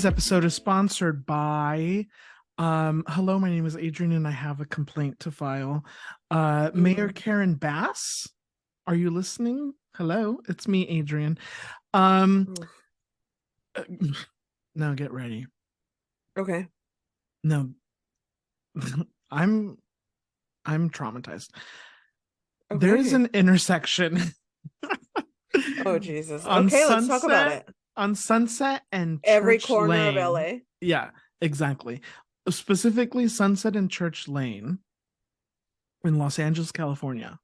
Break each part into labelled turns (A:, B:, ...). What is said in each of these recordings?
A: Today's episode is sponsored by hello, my name is Adrian and I have a complaint to file. Mayor Karen Bass, are you listening? Hello, it's me, Adrian. Um now get ready.
B: Okay.
A: No, I'm traumatized. There is
B: Okay.
A: an intersection
B: Oh, Jesus.
A: on
B: Okay, let's talk about
A: Sunset
B: it.
A: on Sunset and
B: Every
A: Church
B: corner of
A: Lane.
B: LA.
A: Yeah, exactly. Specifically Sunset and Church Lane in Los Angeles, California,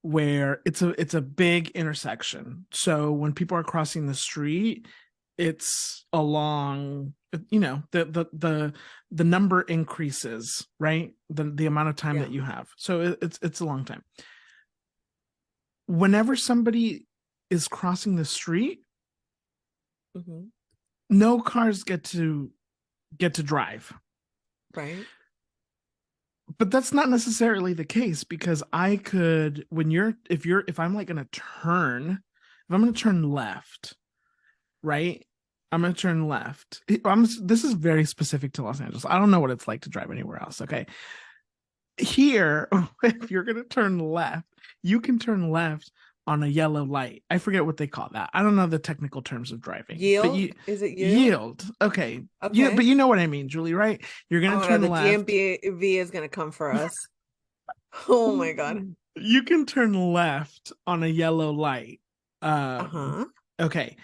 A: where it's a big intersection. So when people are crossing the street, it's along, the number increases, right? The amount of time
B: Yeah.
A: that you have. So it's a long time. Whenever somebody is crossing the street,
B: hmm
A: no cars get to drive.
B: Right.
A: But that's not necessarily the case, because I could, if I'm like gonna turn, if I'm gonna turn left, right? I'm gonna turn left. This is very specific to Los Angeles. I don't know what it's like to drive anywhere else. Okay. Here, if you're gonna turn left, you can turn left on a yellow light. I forget what they call that. I don't know the technical terms of driving, but
B: Yield.
A: you
B: Is it yield?
A: yield. Okay. Yeah, but
B: Okay.
A: you know what I mean, Julie, right? You're gonna
B: Oh no,
A: turn
B: the
A: left.
B: GMB is gonna come for us. Oh my God.
A: You can turn left on a yellow light.
B: Uh-huh.
A: Okay.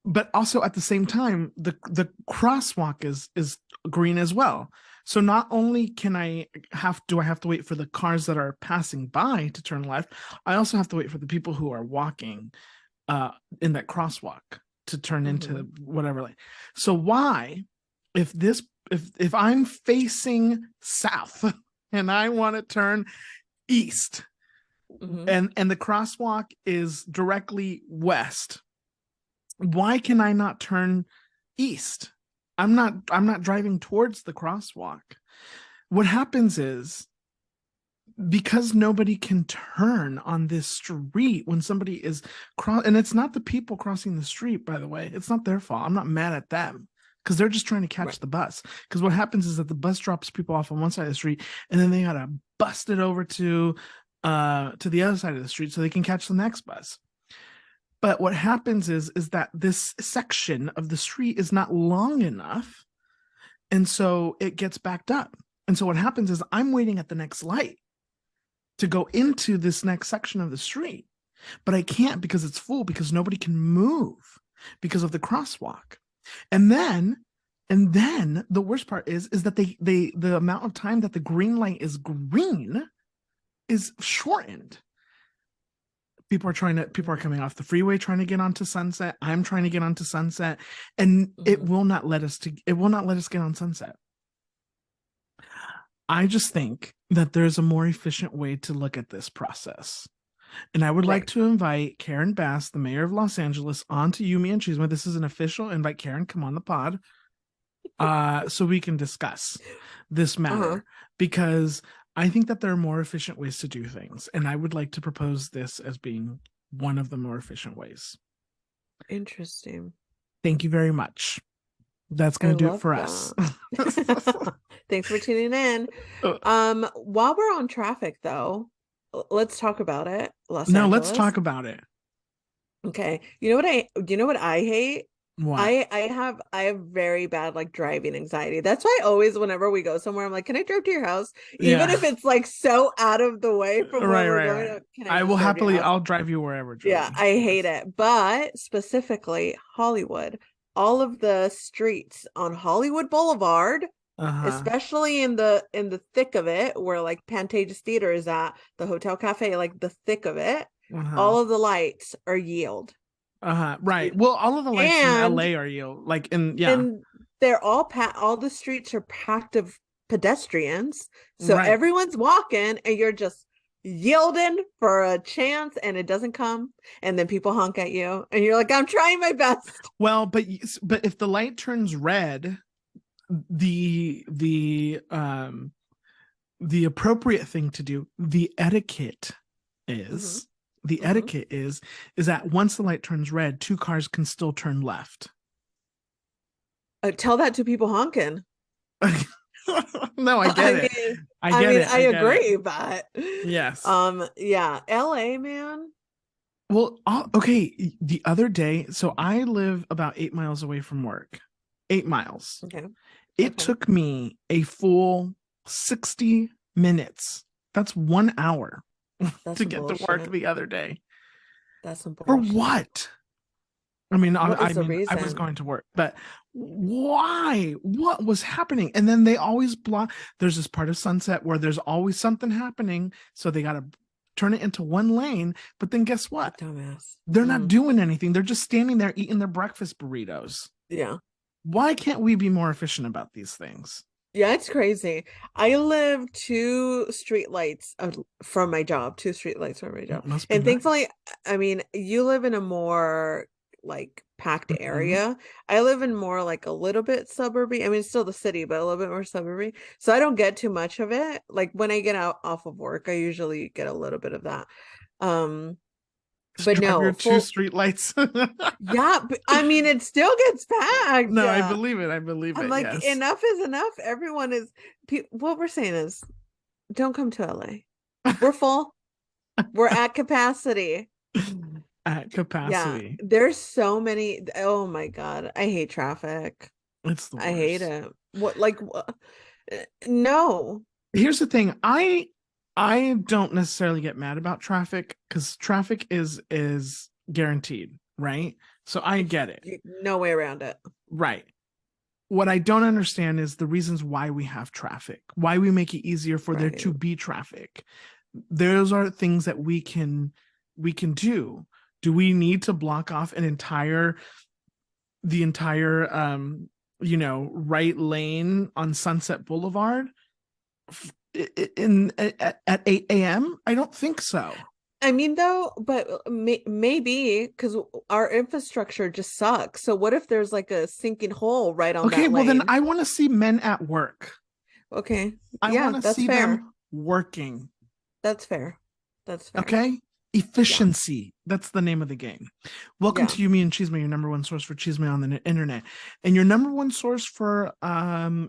A: But also at the same time, the crosswalk is green as well. So not only do I have to wait for the cars that are passing by to turn left, I also have to wait for the people who are walking uh in that crosswalk to turn
B: hmm
A: into whatever lane. So why, if I'm facing south and I want to turn east,
B: hmm
A: and the crosswalk is directly west, why can I not turn east? I'm not driving towards the crosswalk. What happens is, because nobody can turn on this street when somebody is and it's not the people crossing the street, by the way. It's not their fault. I'm not mad at them, because they're just trying to
B: Right.
A: catch the bus. Because what happens is that the bus drops people off on one side of the street, and then they gotta bust it over to the other side of the street so they can catch the next bus. But what happens is that this section of the street is not long enough, and so it gets backed up. And so what happens is I'm waiting at the next light to go into this next section of the street, but I can't because it's full, because nobody can move because of the crosswalk. And then the worst part is that the amount of time that the green light is green is shortened. People are coming off the freeway trying to get onto Sunset. I'm trying to get onto Sunset, and it
B: hmm
A: will not let us get on Sunset. I just think that there's a more efficient way to look at this process. And I would like
B: Right.
A: to invite Karen Bass, the mayor of Los Angeles, onto Yumi and Chisme. This is an official invite. Karen, come on the pod, so we can discuss this
B: Uh-huh.
A: matter, because I think that there are more efficient ways to do things, and I would like to propose this as being one of the more efficient ways.
B: Interesting.
A: Thank you very much. That's
B: I
A: going to do it
B: love
A: for us.
B: that. Thanks for tuning in. While we're on traffic though, let's talk about it. Los
A: No, let's
B: Angeles.
A: talk about it.
B: Okay. You know what I hate?
A: What?
B: I have very bad like driving anxiety. That's why always whenever we go somewhere, I'm like, can I drive to your house? Even
A: Yeah.
B: if it's like so out of the way from where
A: Right,
B: we're
A: right,
B: going,
A: right.
B: can I
A: I will
B: just drive to your
A: happily,
B: house?
A: I'll drive you wherever,
B: Yeah,
A: Julie.
B: I hate
A: Yes.
B: it. But specifically Hollywood, all of the streets on Hollywood Boulevard,
A: Uh-huh.
B: especially in the thick of it, where like Pantages Theater is at, the Hotel Cafe, like the thick of it,
A: Uh-huh.
B: all of the lights are yield.
A: Uh-huh. Right. Well, all of the lights in
B: And
A: LA are you like in, yeah.
B: and all the streets are packed of pedestrians. So
A: Right.
B: everyone's walking and you're just yielding for a chance and it doesn't come. And then people honk at you and you're like, I'm trying my best.
A: Well, but if the light turns red, the appropriate thing to do,
B: hmm
A: is the
B: hmm
A: etiquette is that once the light turns red, two cars can still turn left.
B: Tell that to people honking.
A: No, I
B: I
A: get it.
B: mean,
A: I get it.
B: I
A: I get it.
B: agree, but
A: Yes.
B: yeah, LA, man.
A: Well, okay. The other day, so I live about 8 miles away from work. 8 miles.
B: Okay,
A: It
B: okay,
A: took me a full 60 minutes. That's 1 hour
B: that's
A: to
B: some
A: get to work
B: bullshit.
A: the other day.
B: That's some
A: For
B: bullshit.
A: what? I mean,
B: What is the
A: I was
B: reason?
A: going to work, but why? What was happening? And then they always block. There's this part of Sunset where there's always something happening, so they got to turn it into one lane. But then guess
B: The
A: what?
B: dumbass.
A: They're not
B: Mm,
A: doing anything. They're just standing there eating their breakfast burritos.
B: yeah.
A: Why can't we be more efficient about these things?
B: Yeah, it's crazy. I live two streetlights from my job, two streetlights from my
A: It
B: job.
A: must be
B: And
A: nice.
B: thankfully, I mean, you live in a more like packed
A: Mhm.
B: area. I live in more like a little bit suburby. I mean, it's still the city, but a little bit more suburby. So I don't get too much of it. Like when I get out off of work, I usually get a little bit of that. Um,
A: So
B: but
A: you have
B: no,
A: your two
B: full
A: street lights.
B: yeah, but, I mean, it still gets packed.
A: No, I believe it. I believe
B: I'm
A: it.
B: like,
A: Yes.
B: enough is enough. Everyone is, what we're saying is, don't come to LA. We're full. We're at capacity.
A: At
B: Yeah,
A: capacity.
B: there's so many. Oh my God, I hate traffic.
A: It's the
B: I hate
A: worst.
B: it. What, like, no.
A: Here's the thing. I don't necessarily get mad about traffic because traffic is guaranteed, right? So I get it.
B: No way around it.
A: Right. What I don't understand is the reasons why we have traffic, why we make it easier for there
B: Right.
A: to be traffic. Those are things that we can do. Do we need to block off the entire right lane on Sunset Boulevard in at 8 a.m.? I don't think so.
B: I mean, though, but maybe because our infrastructure just sucks. So what if there's like a sinking hole right on
A: Okay,
B: that
A: well then
B: lane?
A: I want to see men at work.
B: Okay.
A: I
B: Yeah,
A: want to
B: that's
A: see
B: fair.
A: them working.
B: That's fair. That's fair.
A: Okay?
B: Yeah.
A: Efficiency. That's the name of the game. Welcome
B: Yeah.
A: to You, Me, and Chisme, your number one source for Chisme on the internet. And your number one source for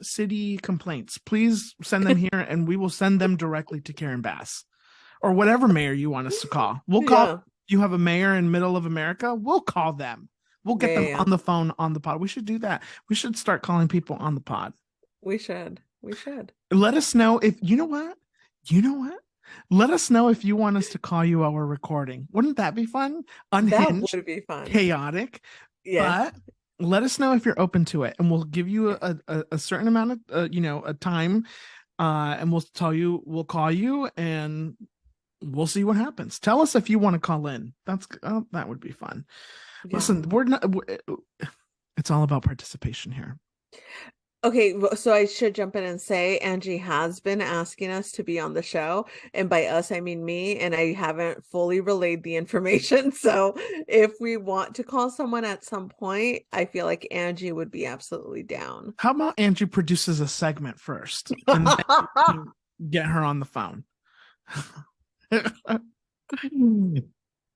A: city complaints. Please send them here and we will send them directly to Karen Bass or whatever mayor you want us to call. We'll call
B: Yeah.
A: you have a mayor in middle of America. We'll call them. We'll
B: Yeah.
A: get
B: Yeah.
A: them
B: Yeah.
A: on the phone on the pod. We should do that. We should start calling people on the pod.
B: We should. We should.
A: Let us know if you know what? You know what? Let us know if you want us to call you while we're recording. Wouldn't that be fun?
B: That
A: Unhinged,
B: would be fun.
A: chaotic,
B: Yeah.
A: but let us know if you're open to it, and we'll give you a certain amount of a time, and we'll call you, and we'll see what happens. Tell us if you want to call in. That would be fun.
B: Yeah.
A: Listen, it's all about participation here.
B: Okay, so I should jump in and say Angie has been asking us to be on the show, and by us I mean me, and I haven't fully relayed the information. So if we want to call someone at some point, I feel like Angie would be absolutely down.
A: How about Angie produces a segment first, and then we can get her on the phone.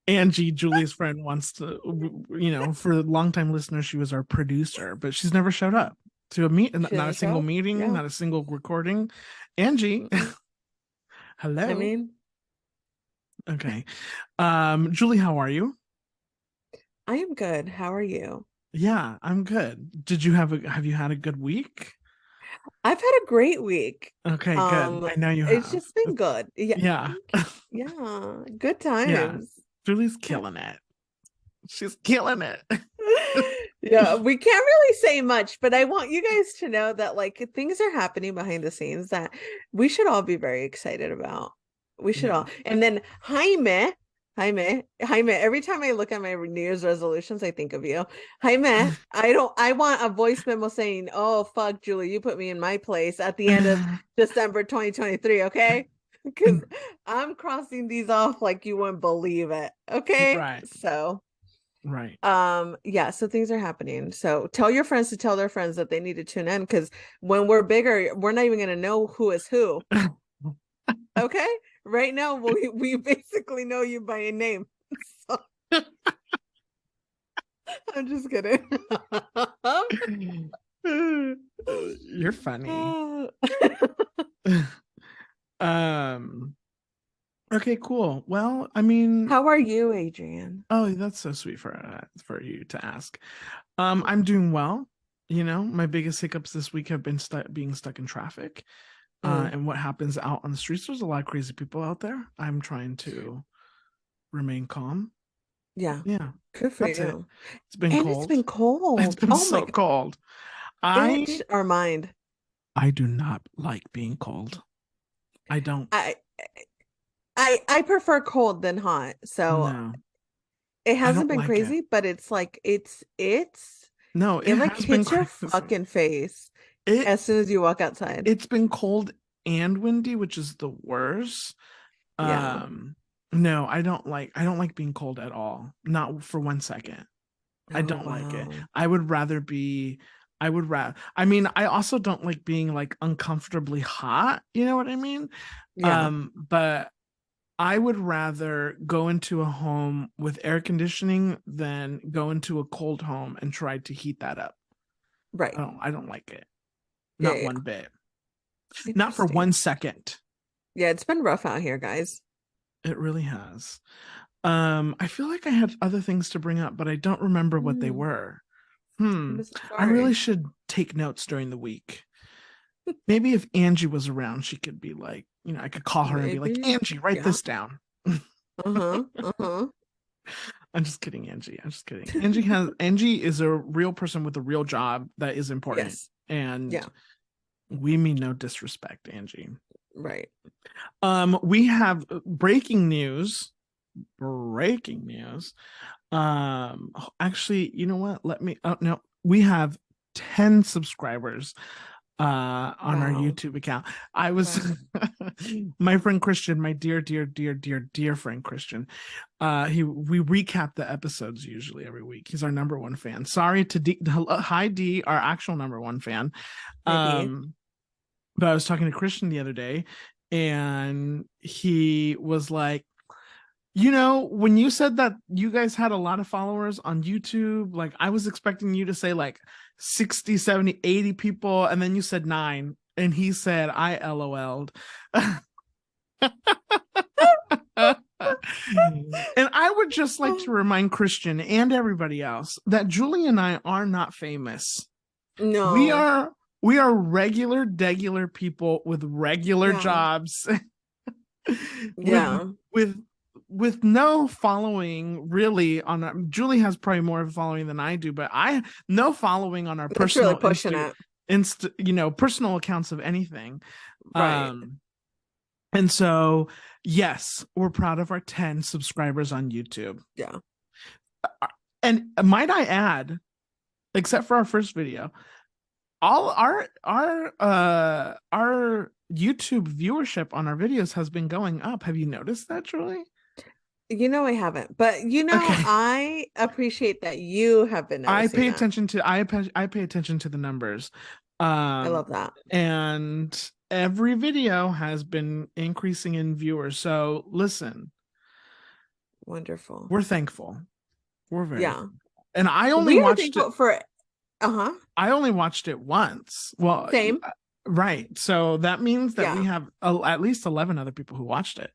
A: Angie, Julie's friend, wants to, for longtime listeners, she was our producer, but she's never showed up to a
B: She
A: not a
B: doesn't
A: single
B: show up?
A: meeting,
B: Yeah.
A: not a single recording. Angie,
B: Mm-mm. I
A: hello.
B: mean,
A: Okay. Julie, how are you?
B: I am good. How are you?
A: Yeah, I'm good. Have you had a good week?
B: I've had a great week.
A: Okay, good.
B: Um,
A: I know you
B: it's
A: have.
B: just been good. Yeah,
A: Yeah.
B: thank you. Yeah, good
A: Yeah.
B: times.
A: Julie's
B: Yeah.
A: killing it. She's killing it.
B: Yeah, we can't really say much, but I want you guys to know that like things are happening behind the scenes that we should all be very excited about. We should
A: Yeah.
B: all. And then Jaime, every time I look at my New Year's resolutions, I think of you. Jaime, I want a voice memo saying, "Oh, fuck, Julie, you put me in my place at the end of December 2023, okay?" Because I'm crossing these off like you wouldn't believe it. Okay?
A: Right.
B: So
A: Right.
B: yeah, so things are happening. So tell your friends to tell their friends that they need to tune in because when we're bigger, we're not even going to know who is who. Okay, right now we basically know you by a name. So I'm just kidding.
A: You're funny.
B: Uh,
A: um okay, cool. Well, I mean,
B: How are you, Adrian?
A: oh, that's so sweet for you to ask. I'm doing well. You know, my biggest hiccups this week have been being stuck in traffic.
B: Mm,
A: And what happens out on the streets. There's a lot of crazy people out there. I'm trying to remain calm.
B: yeah,
A: Yeah,
B: good for
A: that's it.
B: you.
A: It's been
B: And it's
A: cold.
B: been
A: It's
B: cold.
A: been
B: Oh my
A: so
B: God.
A: cold.
B: Itch
A: I
B: our mind.
A: I do not like being cold. I don't.
B: I I prefer cold than hot. So
A: No,
B: it
A: I
B: hasn't
A: don't
B: been
A: like it.
B: crazy, but it's like
A: No, it
B: it like
A: has been
B: hits your
A: crazy.
B: fucking face
A: It
B: as soon as you walk outside.
A: it's been cold and windy, which is the worst.
B: Yeah.
A: Um, no, I don't like being cold at all. Not for 1 second. I
B: Oh
A: don't like it.
B: wow.
A: I would rather be I would rather I mean, I also don't like being like uncomfortably hot, you know what I mean?
B: Yeah.
A: But I would rather go into a home with air conditioning than go into a cold home and try to heat that up.
B: Right.
A: I don't like it.
B: Yeah,
A: Not
B: yeah.
A: one bit. Not for
B: Interesting.
A: 1 second.
B: Yeah, it's been rough out here, guys.
A: It really has. I feel like I had other things to bring up, but I don't remember what they
B: Mm,
A: were.
B: I'm so
A: I really
B: sorry.
A: should take notes during the week. Maybe if Angie was around, she could be like, I could call her and be like,
B: Maybe.
A: Angie, write
B: Yeah.
A: this down.
B: Uh-huh. Uh-huh.
A: I'm just kidding, Angie. I'm just kidding. Angie is a real person with a real job that is important.
B: Yes.
A: And
B: Yeah.
A: we mean no disrespect, Angie.
B: Right.
A: We have breaking news. Breaking news. Actually, you know what? Let me oh no, we have 10 subscribers on our
B: Wow.
A: YouTube account. I was
B: Wow.
A: my friend Christian, my dear, dear, dear, dear, dear friend Christian. We recap the episodes usually every week. He's our number one fan. Sorry to hi D, our actual number one fan.
B: Hi, D.
A: Um, but I was talking to Christian the other day, and he was like, when you said that you guys had a lot of followers on YouTube, like I was expecting you to say like 60, 70, 80 people, and then you said 9. And he said, I LOL'd. And I would just like to remind Christian and everybody else that Julie and I are not famous. We
B: No.
A: are we are regular, degular people with regular
B: Yeah.
A: jobs with
B: Yeah.
A: with with no following really on Julie has probably more of a following than I do, but I no following on our
B: That's really
A: personal
B: pushing it.
A: personal accounts of anything.
B: Right.
A: Um and so yes, we're proud of our 10 subscribers on YouTube.
B: Yeah.
A: And might I add, except for our first video, all our YouTube viewership on our videos has been going up. Have you noticed that, Julie?
B: I haven't, but
A: Okay.
B: I appreciate that you have been
A: I
B: noticing
A: pay
B: that.
A: attention to I pay attention to the numbers.
B: I
A: Um
B: love that.
A: and every video has been increasing in viewers. So listen,
B: Wonderful.
A: we're thankful. We're very
B: Yeah.
A: thankful. And
B: We are thankful for uh-huh.
A: I only watched it once. Well,
B: Same.
A: right. So that means that we
B: Yeah.
A: have at least 11 other people who watched it.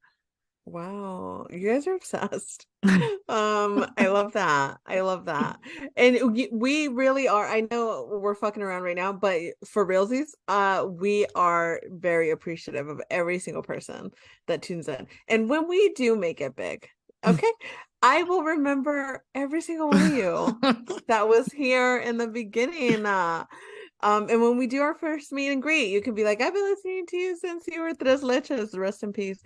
B: Wow, you guys are obsessed. I love that. I love that. And we really are. I know we're fucking around right now, but for realsies, we are very appreciative of every single person that tunes in. And when we do make it big, okay, I will remember every single one of you that was here in the beginning. And when we do our first meet and greet, you can be like, I've been listening to you since you were tres leches. Rest in peace.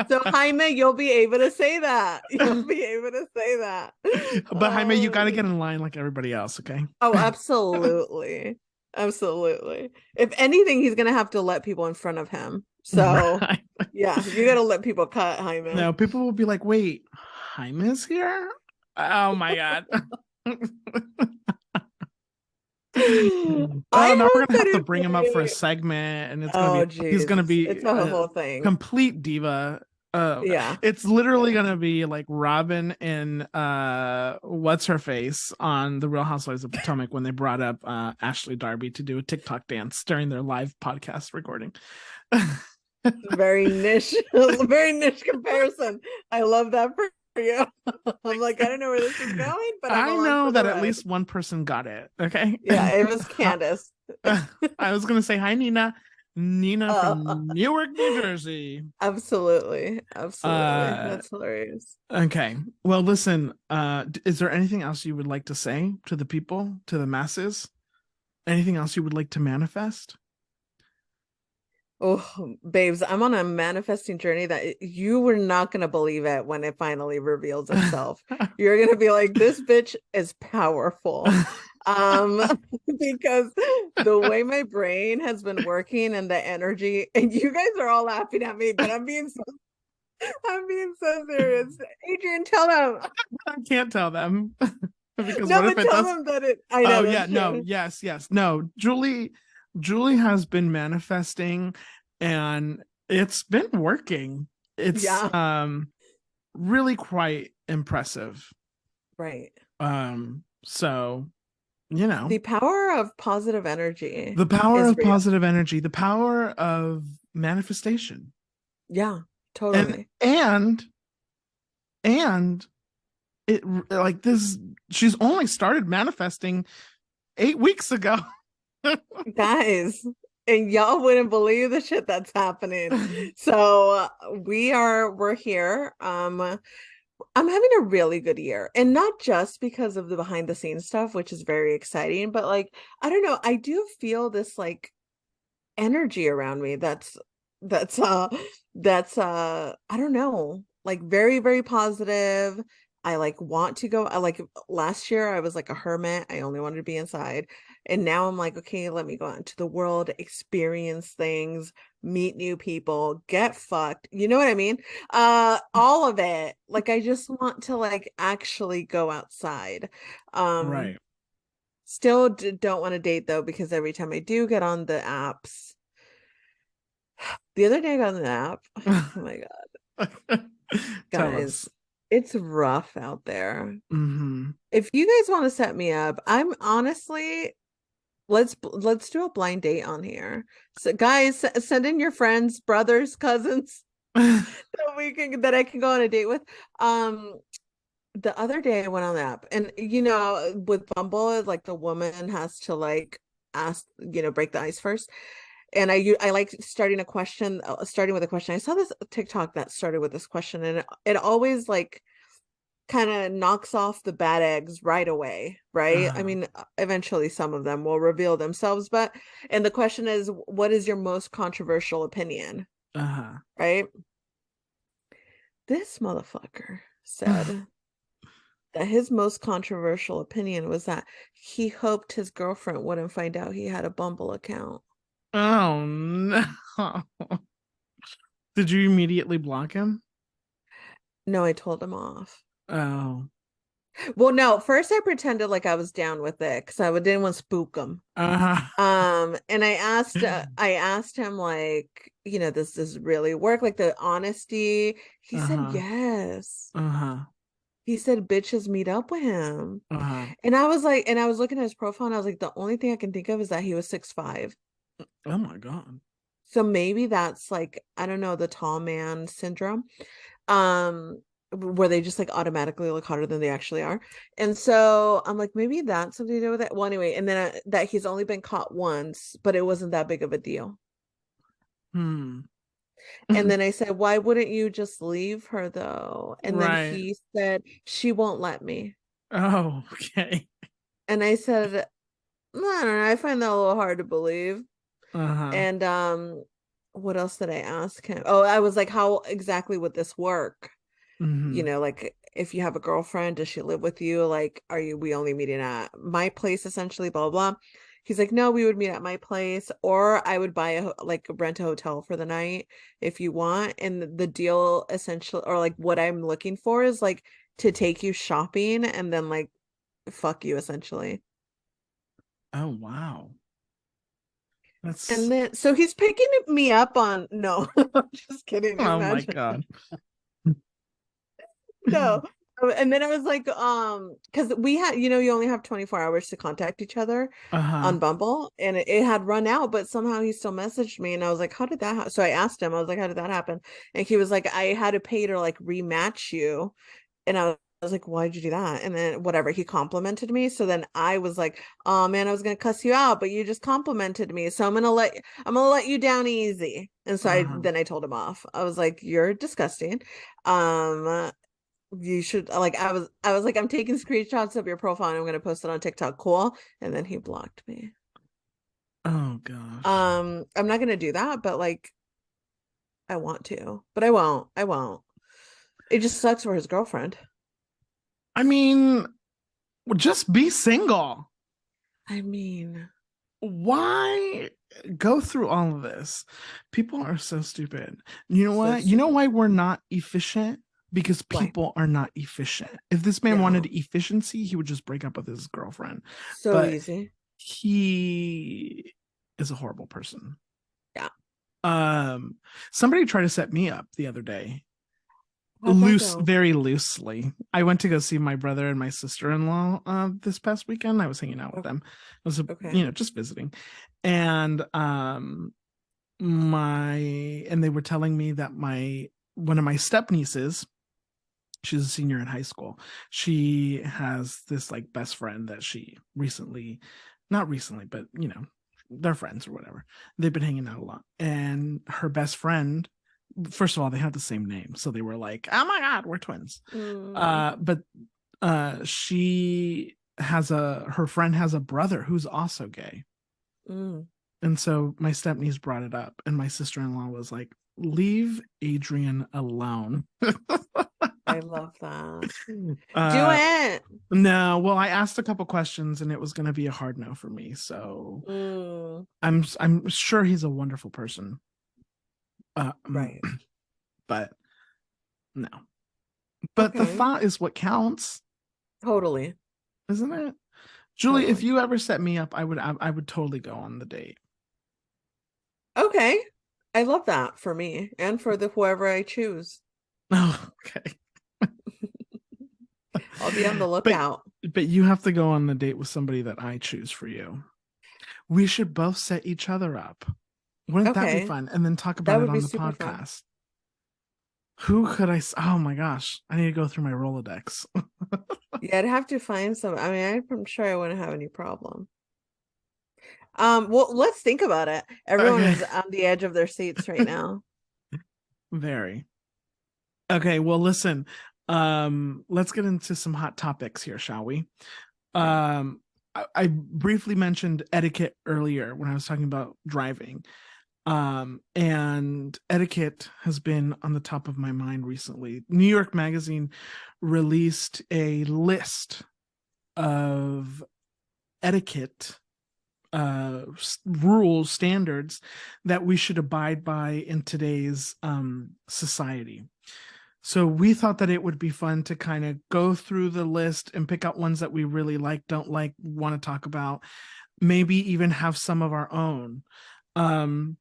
B: So Jaime, you'll be able to say that. You'll be able to say that.
A: But Jaime, you got to
B: Um,
A: get in line like everybody else, okay?
B: oh, absolutely. Absolutely. If anything, he's gonna have to let people in front of him. So
A: Right.
B: yeah, you gotta let people cut Jaime.
A: No, people will be like, "Wait, Jaime's here?" Oh my god. Oh,
B: I
A: now we're
B: hope
A: gonna
B: that
A: have to
B: it's
A: bring him up for a
B: like,
A: segment, and
B: oh
A: he's gonna
B: geez,
A: be
B: it's a
A: a
B: whole thing.
A: complete diva. Oh,
B: Yeah.
A: it's literally gonna be like Robin and what's her face on the Real Housewives of Potomac when they brought up Ashley Darby to do a TikTok dance during their live podcast recording.
B: Very niche, very niche comparison. I love that for you. I'm like, I don't know where this is going, but I'm
A: I
B: along
A: know
B: for the
A: that at
B: ride.
A: least one person got it. Okay.
B: Yeah, it was Candace.
A: I was gonna say hi, Nina. Nina
B: Uh,
A: from Newark, New Jersey.
B: absolutely, absolutely.
A: Uh,
B: That's hilarious.
A: okay. Well, listen. Is there anything else you would like to say to the people, to the masses? Anything else you would like to manifest?
B: Oh, babes, I'm on a manifesting journey that you were not going to believe it when it finally reveals itself. You're going to be like, this bitch is powerful. Um, because the way my brain has been working and the energy, and you guys are all laughing at me, but I'm being so serious. Adrian, tell them.
A: I can't tell them because
B: No,
A: what if
B: but
A: it
B: tell
A: does?
B: them that I know
A: Oh yeah,
B: that's
A: no,
B: true.
A: yes, yes, no. Julie has been manifesting, and it's been working. It's
B: Yeah,
A: really quite impressive.
B: right.
A: So you know,
B: The power of positive energy
A: the power
B: is
A: of
B: real.
A: positive energy, the power of manifestation,
B: Yeah,
A: and
B: totally.
A: and and it like this. She's only started manifesting 8 weeks ago.
B: Guys, and y'all wouldn't believe the shit that's happening. So we're here. I'm having a really good year. And not just because of the behind the scenes stuff, which is very exciting, but like, I don't know, I do feel this like energy around me that's uh that's I don't know, like very very positive. I like want to go. I like last year I was like a hermit. I only wanted to be inside. And now I'm like, okay, let me go out into the world, experience things, meet new people, get fucked. You know what I mean? All of it. Like I just want to like actually go outside. Um
A: Right.
B: Still don't want to date though, because every time I do get on the apps, the other day I got on the app. Oh my God,
A: Tell us.
B: guys, it's rough out there.
A: Hmm.
B: If you guys want to set me up, I'm honestly, let's do a blind date on here. So guys, send in your friends, brothers, cousins that I can go on a date with. Um, the other day I went on the app, and you know, with Bumble, like the woman has to like ask, break the ice first. And I like starting with a question. I saw this TikTok that started with this question, and it always like kind of knocks off the bad eggs right away, right? I
A: Uh-huh.
B: mean, eventually some of them will reveal themselves, but and the question is, what is your most controversial opinion,
A: Uh-huh.
B: right? This motherfucker said that his most controversial opinion was that he hoped his girlfriend wouldn't find out he had a Bumble account.
A: Oh no. Did you immediately block him?
B: No, I told him off.
A: Oh.
B: Well, no, first I pretended like I was down with it because didn't want to spook him.
A: Uh-huh.
B: And I asked him like, does this really work? Like the honesty. He said
A: Uh-huh.
B: yes.
A: Uh-huh.
B: He said bitches meet up with him.
A: Uh-huh.
B: And I was like, and I was looking at his profile and I was like, the only thing I can think of is that he was 6'5".
A: Oh my God.
B: So maybe that's like, I don't know, the tall man syndrome. Where they just like automatically look hotter than they actually are. And so I'm like, maybe that's something to do with it. Well, anyway, and then that he's only been caught once, but it wasn't that big of a deal.
A: Hmm.
B: And then I said, why wouldn't you just leave her though? And then
A: Right.
B: he said, she won't let me.
A: Oh, okay.
B: And I said, I don't know, I find that a little hard to believe.
A: Uh-huh.
B: And what else did I ask him? Oh, I was like, how exactly would this work?
A: Mm-hmm.
B: Like if you have a girlfriend, does she live with you? Like, we only meeting at my place essentially, blah, blah, blah. He's like, no, we would meet at my place, or I would buy like rent a hotel for the night if you want. And the deal essentially, or like what I'm looking for is like to take you shopping and then like fuck you essentially.
A: Oh wow. That's
B: And then, so he's picking me up on, no, just kidding.
A: oh my
B: Imagine.
A: god.
B: No. And then I was like, because we had, you only have 24 hours to contact each other
A: Uh-huh.
B: on Bumble, and it had run out, but somehow he still messaged me, and I was like, how did that happen? So I asked him, I was like, how did that happen? And he was like, I had to pay to like rematch you. And I was like, why'd you do that? And then whatever, he complimented me. So then I was like, oh man, I was gonna cuss you out, but you just complimented me. So I'm gonna let you down easy. And so
A: Uh-huh.
B: then I told him off. I was like, you're disgusting. Um, you should like I was like, I'm taking screenshots of your profile and I'm gonna post it on TikTok. Cool. And then he blocked me.
A: Oh gosh.
B: I'm not gonna do that, but like I want to, but I won't. I won't. It just sucks for his girlfriend.
A: I mean, just be single.
B: I mean,
A: Why go through all of this? People are so stupid. You know
B: so
A: what? You know
B: stupid.
A: why we're not efficient? Because
B: Why?
A: people are not efficient. If this man wanted
B: Yeah.
A: efficiency, he would just break up with his girlfriend.
B: So
A: But
B: easy.
A: he is a horrible person.
B: Yeah.
A: Um, Somebody tried to set me up the other day.
B: How'd that go?
A: Very loosely. I went to go see my brother and my sister-in-law this past weekend. I was hanging out with
B: Oh,
A: them. I was,
B: okay.
A: just visiting. And they were telling me that my one of my step nieces, she's a senior in high school. She has this like best friend that she recently, not recently, but they're friends or whatever. They've been hanging out a lot. And her best friend, first of all, they have the same name. So they were like, oh my God, we're twins.
B: Mm,
A: But her friend has a brother who's also gay.
B: mm.
A: And so my stepniece brought it up, and my sister in law was like, leave Adrian alone.
B: I love that. Do
A: uh,
B: it.
A: no, well, I asked a couple questions, and it was going to be a hard no for me. So
B: Mm,
A: I'm sure he's a wonderful person, uh,
B: right.
A: but no. But the
B: Okay.
A: thought is what counts,
B: Totally.
A: isn't it? Julie, if
B: Totally.
A: you ever set me up, I would totally go on the date.
B: Okay. I love that for me and for the whoever I choose.
A: Oh, okay.
B: I'll be on the
A: But
B: lookout.
A: you have to go on the date with somebody that I choose for you. We should both set each other up. Wouldn't that be
B: Okay.
A: fun? And then talk
B: That
A: about it
B: would be
A: on the
B: super fun.
A: podcast. Who could Oh my gosh, I need to go through my Rolodex.
B: Yeah, I'd have to find some. I mean, I'm sure I wouldn't have any problem. Well, let's think about it. Everyone
A: Okay,
B: is on the edge of their seats right now.
A: very. Okay, well, listen. Let's get into some hot topics here, shall we?
B: Okay.
A: I briefly mentioned etiquette earlier when I was talking about driving. And etiquette has been on the top of my mind recently. New York Magazine released a list of etiquette rules, standards that we should abide by in today's society. So we thought that it would be fun to kind of go through the list and pick out ones that we really like, don't like, want to talk about, maybe even have some of our own. Um,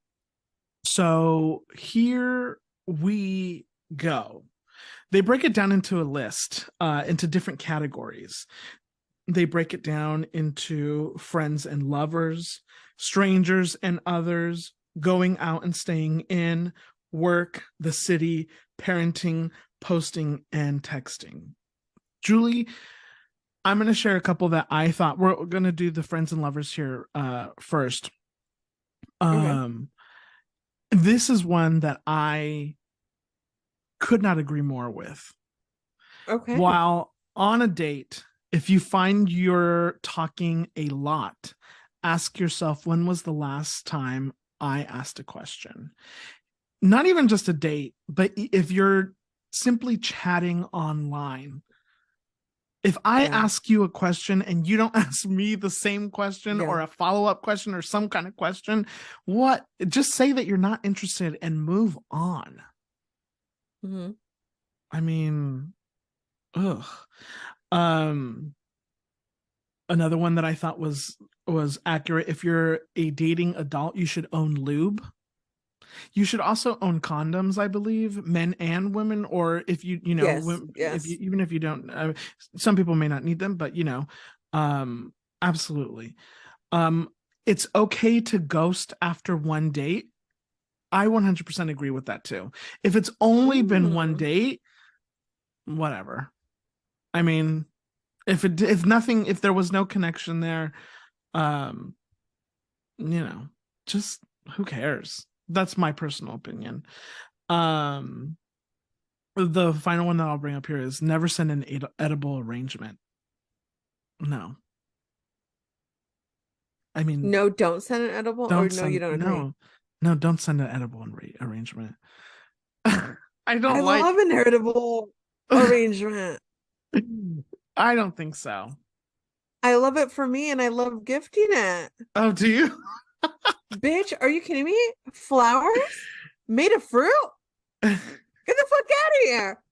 A: so here we go. They break it down into a list, into different categories. They break it down into friends and lovers, strangers and others, going out and staying in, work, the city, parenting, posting, and texting. Julie, I'm going to share a couple that I thought we're going to do the friends and lovers here first.
B: Okay.
A: Um, this is one that I could not agree more with.
B: Okay.
A: While on a date, if you find you're talking a lot, ask yourself, when was the last time I asked a question? Not even just a date, but if you're simply chatting online, if I
B: Yeah.
A: ask you a question and you don't ask me the same question
B: Yeah.
A: or a follow-up question or some kind of question, what? Just say that you're not interested and move on.
B: Hmm.
A: I mean, ugh. Um, Another one that I thought was accurate. If you're a dating adult, you should own lube. You should also own condoms, I believe, men and women. Or if you
B: Yes,
A: if you
B: yes.
A: even if you don't, some people may not need them, but absolutely. Um, it's okay to ghost after one date. I 100% agree with that too. If it's only been one
B: Mm.
A: date, whatever. I mean, if there was no connection there, um, you know, just who cares? That's my personal opinion. Um, the final one that I'll bring up here is never send an edible arrangement. No, I mean,
B: No, don't send an edible, or no, you don't agree.
A: no, don't send an edible arrangement. I don't
B: I
A: like.
B: love an heritable arrangement.
A: I don't think so.
B: I love it for me and I love gifting it.
A: Oh, do you?
B: Bitch, are you kidding me? Flowers made of fruit? Get the fuck out of here.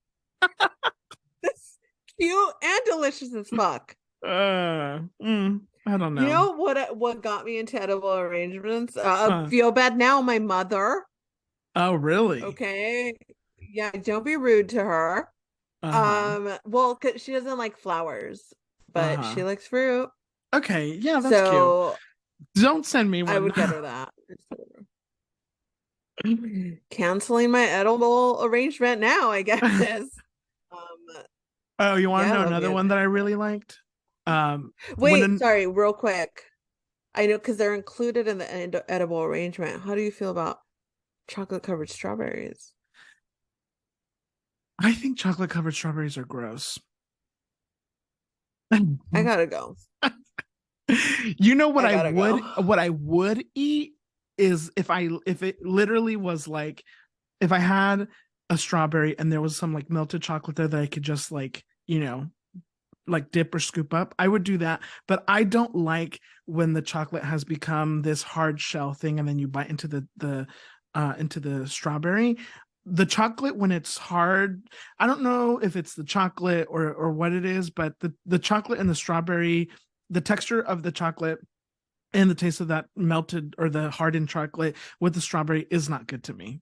B: That's cute and delicious as fuck.
A: I don't
B: You
A: know.
B: know what got me into edible arrangements?
A: Huh.
B: Feel bad now, my mother.
A: Oh, really?
B: Okay. Yeah, don't be rude to her.
A: Uh-huh.
B: Well, 'cause she doesn't like flowers, but she
A: Uh-huh.
B: likes fruit.
A: Okay, yeah, that's cute.
B: So
A: Don't send me
B: I
A: one.
B: would get her that. Canceling my edible arrangement now, I guess is. Um,
A: Oh, you want to
B: yeah, I
A: know
B: love
A: another
B: you.
A: one that I really liked? When
B: Wait,
A: an
B: sorry, real quick. I know because they're included in the edible arrangement. How do you feel about chocolate covered strawberries?
A: I think chocolate covered strawberries are gross.
B: I gotta go.
A: You know
B: I gotta go.
A: what I would eat is if it literally was like if I had a strawberry and there was some like melted chocolate there that I could just like dip or scoop up, I would do that. But I don't like when the chocolate has become this hard shell thing and then you bite into the strawberry. The chocolate when it's hard, I don't know if it's the chocolate or what it is, but the chocolate and the strawberry, the texture of the chocolate and the taste of that melted or the hardened chocolate with the strawberry is not good to me.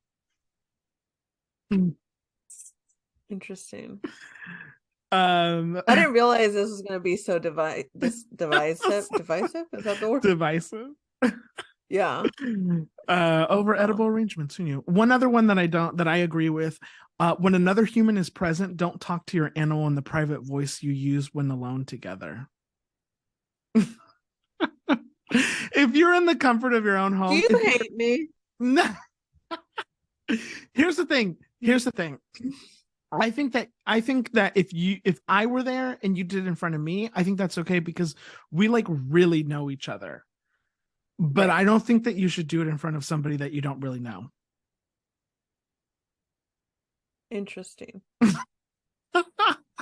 B: Interesting.
A: Um,
B: I didn't realize this was gonna be so divisive. Divisive? Is that the word?
A: divisive.
B: Yeah.
A: Over
B: Wow.
A: edible arrangements. Who knew? One other one that I agree with. When another human is present, don't talk to your animal in the private voice you use when alone together. If you're in the comfort of your own
B: Do
A: home,
B: you
A: if
B: hate me?
A: you're here's the thing. Here's the thing. I think that if I were there and you did it in front of me, I think that's okay because we like really know each other. But
B: Right.
A: I don't think that you should do it in front of somebody that you don't really know.
B: Interesting.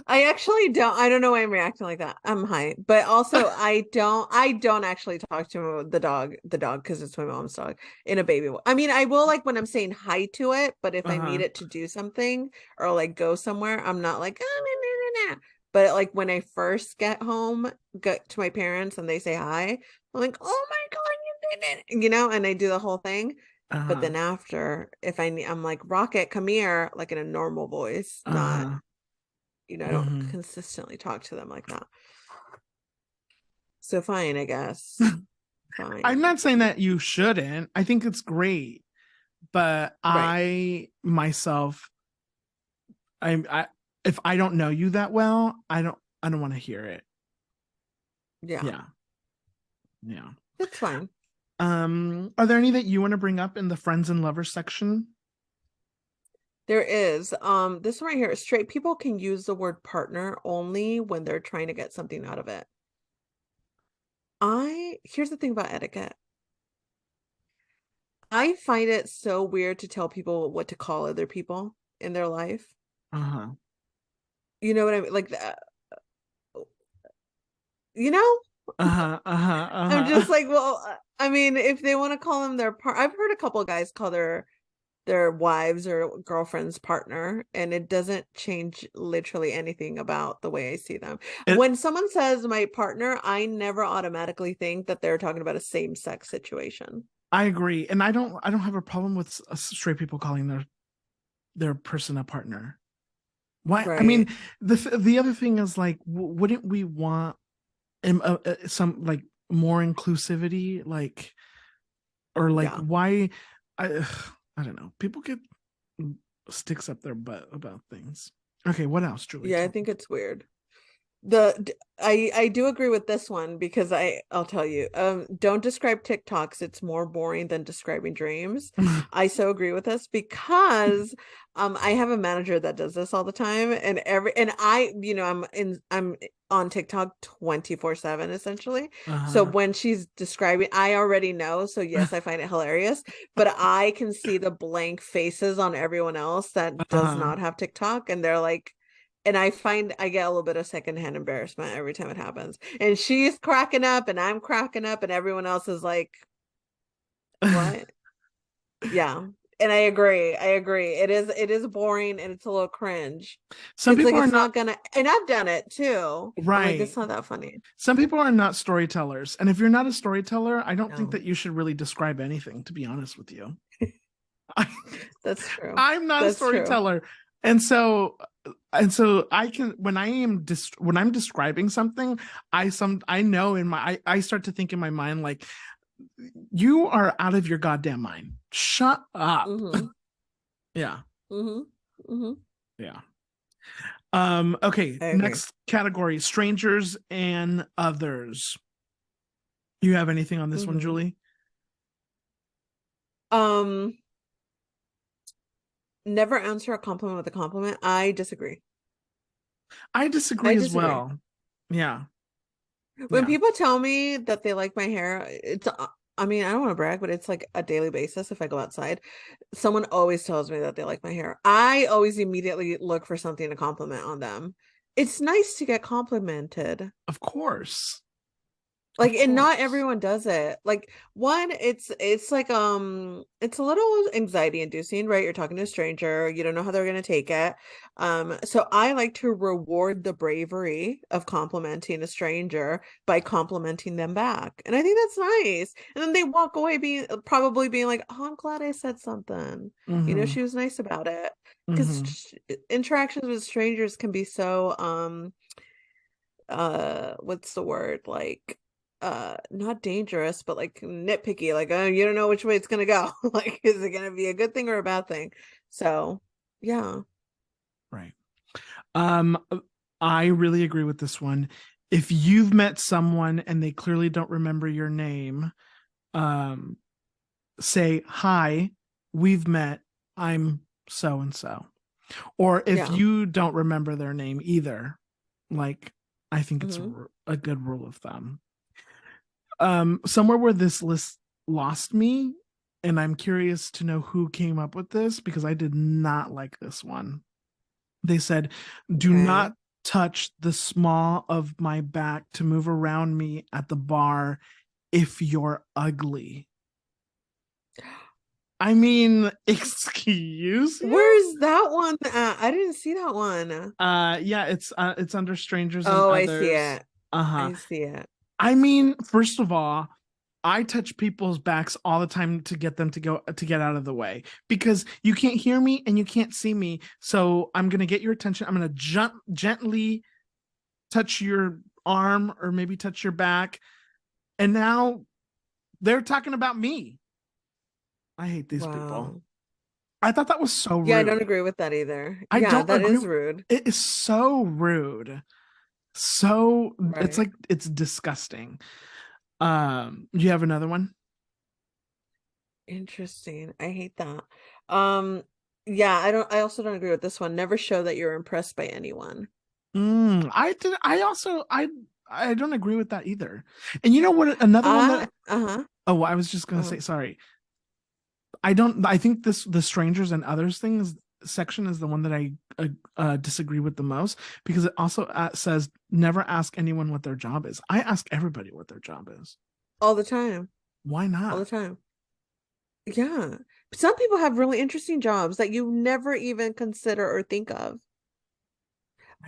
B: I don't know why I'm reacting like that. I'm high. But also I don't actually talk to the dog because it's my mom's dog in a baby. I mean, I will like when I'm saying hi to it, but if I need
A: Uh-huh.
B: it to do something or like go somewhere, I'm not like But like when I first get to my parents and they say hi, I'm like, "Oh my God, you did it." And I do the whole thing. But
A: Uh-huh.
B: then after, if I'm like, Rocket, come here, like in a normal voice, not
A: Uh-huh.
B: I don't
A: Mm-hmm.
B: consistently talk to them like that. So fine, I guess.
A: I'm
B: Fine.
A: not saying that you shouldn't. I think it's great, but
B: Right.
A: I myself, I if I don't know you that well, I don't want to hear it.
B: Yeah.
A: Yeah, yeah.
B: It's fine.
A: Are there any that you want to bring up in the friends and lovers section?
B: There is. This one right here. Straight people can use the word partner only when they're trying to get something out of it. Here's the thing about etiquette. I find it so weird to tell people what to call other people in their life.
A: Uh-huh.
B: You know what I mean? Like that, you know?
A: Uh-huh. Uh-huh.
B: I'm
A: Uh-huh.
B: just like, well, I mean, if they want to call them their I've heard a couple of guys call their their wives or girlfriend's partner, and it doesn't change literally anything about the way I see them.
A: It,
B: When someone says my partner, I never automatically think that they're talking about a same-sex situation.
A: I agree, and I don't have a problem with straight people calling their person a partner. Why? I mean,
B: Right.
A: the other thing is like, wouldn't we want some like more inclusivity, like, or like
B: Yeah.
A: why? I I don't know. People get sticks up their butt about things. Okay, what else, Julie?
B: Yeah, I
A: Tell
B: think
A: me.
B: it's weird. I do agree with this one because I'll tell you, don't describe TikToks. It's more boring than describing dreams. I so agree with this because I have a manager that does this all the time, and I, I'm on TikTok 24/7 essentially. So
A: Uh-huh.
B: when she's describing, I already know, so yes, I find it hilarious, but I can see the blank faces on everyone else that does
A: Uh-huh.
B: not have TikTok, and they're like, and I find I get a little bit of secondhand embarrassment every time it happens. And she's cracking up and I'm cracking up and everyone else is like, what? Yeah. And I agree. I agree. It is boring and it's a little cringe.
A: Some
B: It's like
A: people are
B: it's
A: not
B: not gonna, and I've done it too. I'm like,
A: right.
B: it's not that funny.
A: Some people are not storytellers, and if you're not a storyteller, I don't think
B: No,
A: that you should really describe anything. To be honest with you, I,
B: that's true.
A: I'm not a
B: That's true.
A: storyteller, and so I can when I'm describing something, I know in I start to think in my mind like, you are out of your goddamn mind. Shut up.
B: Mm-hmm.
A: Yeah,
B: Mm-hmm. Mm-hmm.
A: yeah. Okay,
B: I agree.
A: next category: strangers and others. You have anything on this one,
B: Mm-hmm.
A: Julie?
B: Um, Never answer a compliment with a compliment. I disagree.
A: I
B: I
A: disagree as
B: disagree.
A: well. Yeah,
B: When
A: yeah,
B: people tell me that they like my hair, I mean, I don't want to brag, but it's like a daily basis if I go outside. Someone always tells me that they like my hair. I always immediately look for something to compliment on them. It's nice to get complimented.
A: of course,
B: Like,
A: of
B: and not
A: course.
B: everyone does it. Like, one, it's like it's a little anxiety inducing, right? You're talking to a stranger, you don't know how they're gonna take it. So I like to reward the bravery of complimenting a stranger by complimenting them back, and I think that's nice. And then they walk away probably being like, oh, I'm glad I said something,
A: Mm-hmm.
B: she was nice about it.
A: Mm-hmm.
B: Because interactions with strangers can be so what's the word, like, not dangerous, but like nitpicky, like, oh, you don't know which way it's gonna go. Like, is it gonna be a good thing or a bad thing? So yeah.
A: Right. Um, I really agree with this one. If you've met someone and they clearly don't remember your name, um, say, "Hi, we've met. I'm so and so." Or if
B: Yeah.
A: you don't remember their name either, like, I think it's
B: Hmm.
A: a good rule of thumb. Somewhere where this list lost me, and I'm curious to know who came up with this because I did not like this one. They said, "Do
B: Okay.
A: not touch the small of my back to move around me at the bar if you're ugly." I mean, excuse you?
B: Where's that one at? I didn't see that one.
A: Yeah, it's under strangers and
B: Oh, I see
A: others.
B: it.
A: Uh-huh.
B: I see it.
A: I mean, first of all, I touch people's backs all the time to get them to get out of the way because you can't hear me and you can't see me. So I'm gonna get your attention. I'm gonna gently touch your arm or maybe touch your back. And now they're talking about me. I hate these people.
B: Wow.
A: I thought that was so
B: Yeah, I don't
A: rude.
B: agree with that either.
A: I
B: Yeah,
A: don't
B: that
A: agree.
B: is rude.
A: It is so rude. So it's
B: Right.
A: like it's disgusting. You have another one?
B: Interesting. I hate that. Um, yeah, I also don't agree with this one. Never show that you're impressed by anyone.
A: I did. I also I don't agree with that either. And you know what? Another one that
B: Uh-huh.
A: oh, I was just gonna
B: Uh-huh.
A: say sorry. I don't. I think this the strangers and others things section is the one that I disagree with the most because it also says never ask anyone what their job is. I ask everybody what their job is.
B: All the time.
A: Why
B: All the
A: not?
B: time. Yeah. some people have really interesting jobs that you never even consider or think of.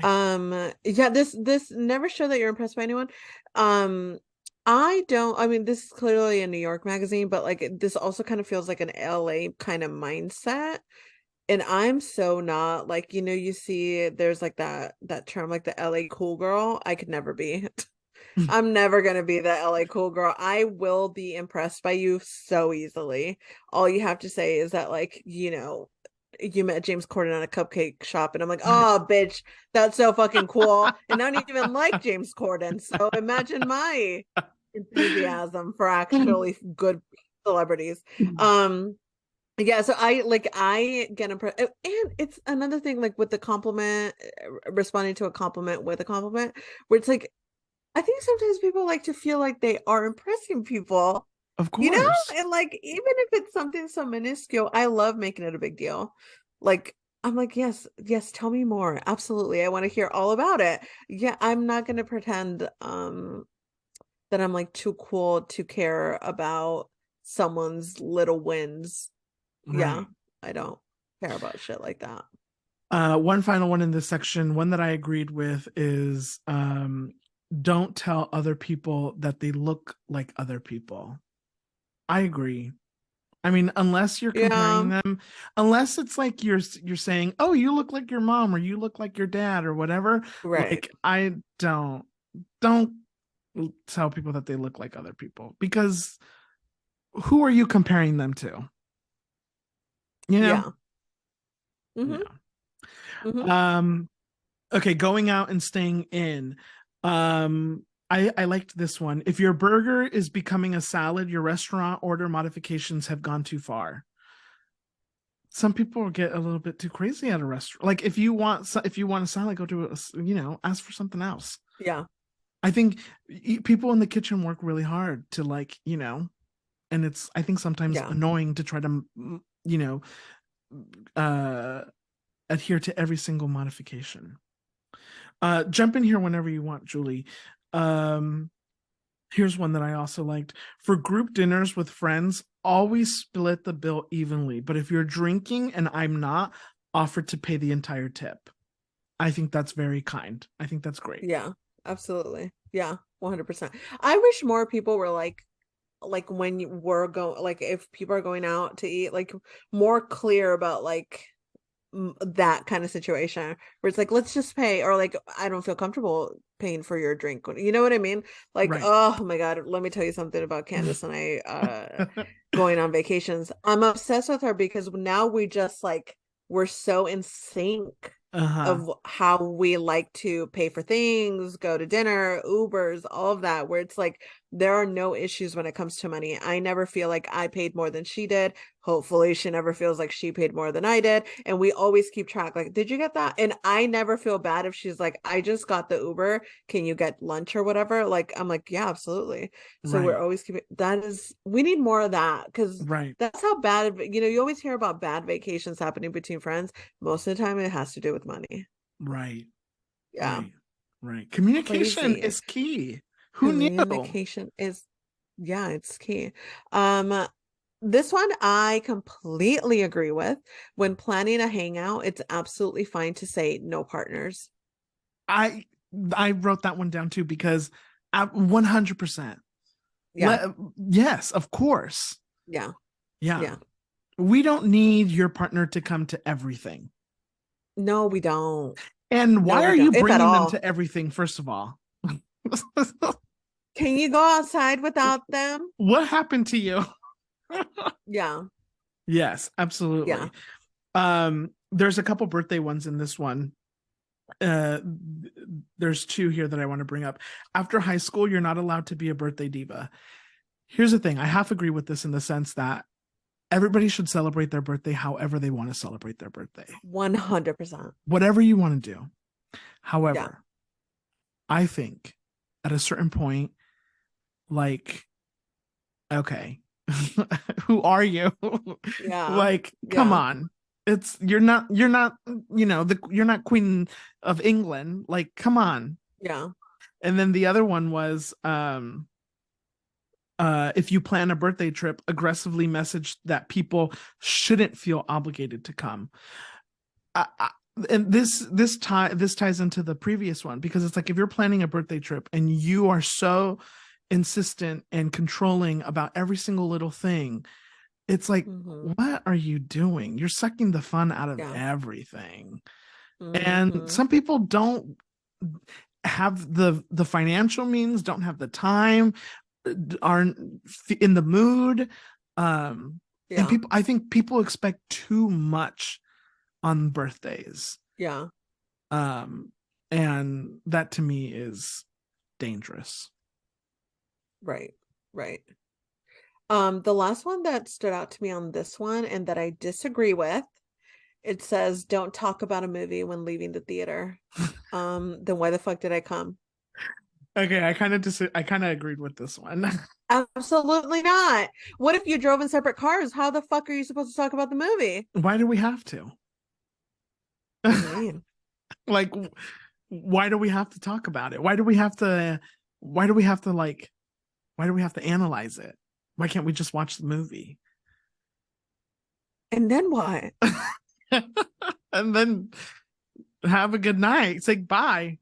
A: Right.
B: Yeah, this never show that you're impressed by anyone. Um, I don't, I mean, this is clearly a New York magazine, but like this also kind of feels like an LA kind of mindset. And I'm so not like, you see there's like that term like the LA cool girl. I could never be. I'm never gonna be the LA cool girl. I will be impressed by you so easily. All you have to say is that, like, you met James Corden at a cupcake shop, and I'm like,
A: Right.
B: oh, bitch, that's so fucking cool. And I don't even like James Corden. So imagine my enthusiasm for actually good celebrities. Um, yeah, so I get impressed, and it's another thing like with the compliment, responding to a compliment with a compliment, where it's like I think sometimes people like to feel like they are impressing people,
A: Of
B: you know?
A: course.
B: And like, even if it's something so minuscule, I love making it a big deal. Like, I'm like, yes, yes, tell me more. Absolutely. I want to hear all about it. Yeah, I'm not going to pretend that I'm like too cool to care about someone's little wins. Yeah,
A: Right.
B: I don't care about shit like that.
A: One final one in this section, one that I agreed with is don't tell other people that they look like other people. I agree. I mean, unless you're comparing
B: Yeah,
A: them, unless it's like you're saying, "Oh, you look like your mom or you look like your dad or whatever."
B: right.
A: Like I don't tell people that they look like other people because who are you comparing them to? You know?
B: Yeah. Mm-hmm.
A: Yeah.
B: Mm-hmm.
A: Um okay, going out and staying in. I liked this one. If your burger is becoming a salad, your restaurant order modifications have gone too far. Some people get a little bit too crazy at a restaurant. Like if you want a salad, go to ask for something else.
B: Yeah.
A: I think people in the kitchen work really hard to and it's I think sometimes
B: Yeah.
A: annoying to try to you know uh adhere to every single modification. Jump in here whenever you want, Julie. Um, Here's one that I also liked. For group dinners with friends, always split the bill evenly. But if you're drinking and I'm not, offer to pay the entire tip. I think that's very kind. I think that's great.
B: Yeah, absolutely. Yeah, 100%. I wish more people were like when you were going like if people are going out to eat like more clear about like that kind of situation where it's like let's just pay or like I don't feel comfortable paying for your drink. You know what I mean? Like,
A: Right.
B: oh my God, let me tell you something about Candace and I going on vacations. I'm obsessed with her because now we just like we're so in sync
A: Uh-huh.
B: of how we like to pay for things, go to dinner, Ubers, all of that, where it's like there are no issues when it comes to money. I never feel like I paid more than she did. Hopefully, she never feels like she paid more than I did. And we always keep track. Like, did you get that? And I never feel bad if she's like, I just got the Uber. Can you get lunch or whatever? Like, I'm like, yeah, absolutely. So we're
A: Right.
B: always keeping that is, we need more of that because
A: Right.
B: that's how bad, you always hear about bad vacations happening between friends. Most of the time, it has to do with money.
A: Right.
B: Yeah.
A: Right. Right. Communication
B: Crazy.
A: is key. Who knew?
B: Communication is, yeah, it's key. Um, this one I completely agree with. When planning a hangout, it's absolutely fine to say no partners.
A: I I wrote that one down too because 100%.
B: Yeah,
A: Yes, of course.
B: yeah,
A: Yeah.
B: yeah.
A: We don't need your partner to come to everything.
B: No, we don't.
A: And
B: No,
A: why
B: we
A: are you
B: don't, if at
A: bringing them
B: all.
A: to everything, first of all?
B: Can you go outside without them?
A: What happened to you?
B: Yeah,
A: Yes,
B: yeah.
A: absolutely. There's a couple birthday ones in this one. Uh, there's two here that I want to bring up. After high school, you're not allowed to be a birthday diva. Here's the thing, I half agree with this in the sense that everybody should celebrate their birthday however they want to celebrate their birthday,
B: 100%.
A: whatever you want to do.
B: Yeah,
A: However, I think at a certain point, like, okay, who are you?
B: yeah,
A: Like, come
B: yeah,
A: on. It's you're not, you're not Queen of England. Like, come on.
B: yeah.
A: And then the other one was if you plan a birthday trip, aggressively message that people shouldn't feel obligated to come. And this ties into the previous one, because it's like, if you're planning a birthday trip and you are so insistent and controlling about every single little thing, it's like,
B: Mm-hmm.
A: what are you doing? You're sucking the fun out of
B: Yeah.
A: everything. And
B: Mm-hmm.
A: some people don't have the financial means, don't have the time, aren't in the mood. And
B: Yeah.
A: people, I think people expect too much on birthdays.
B: Yeah.
A: Um, and that to me is dangerous.
B: Right. Right. The last one that stood out to me on this one and that I disagree with, it says, don't talk about a movie when leaving the theater. Then why the fuck did I come?
A: Okay, I kind of agreed with this one.
B: Absolutely not. What if you drove in separate cars? How the fuck are you supposed to talk about the movie?
A: Why do we have to?
B: What do you mean?
A: Like, why do we have to talk about it? Why do we have to analyze it? Why can't we just watch the movie?
B: And then what?
A: And then have a good night. Say bye.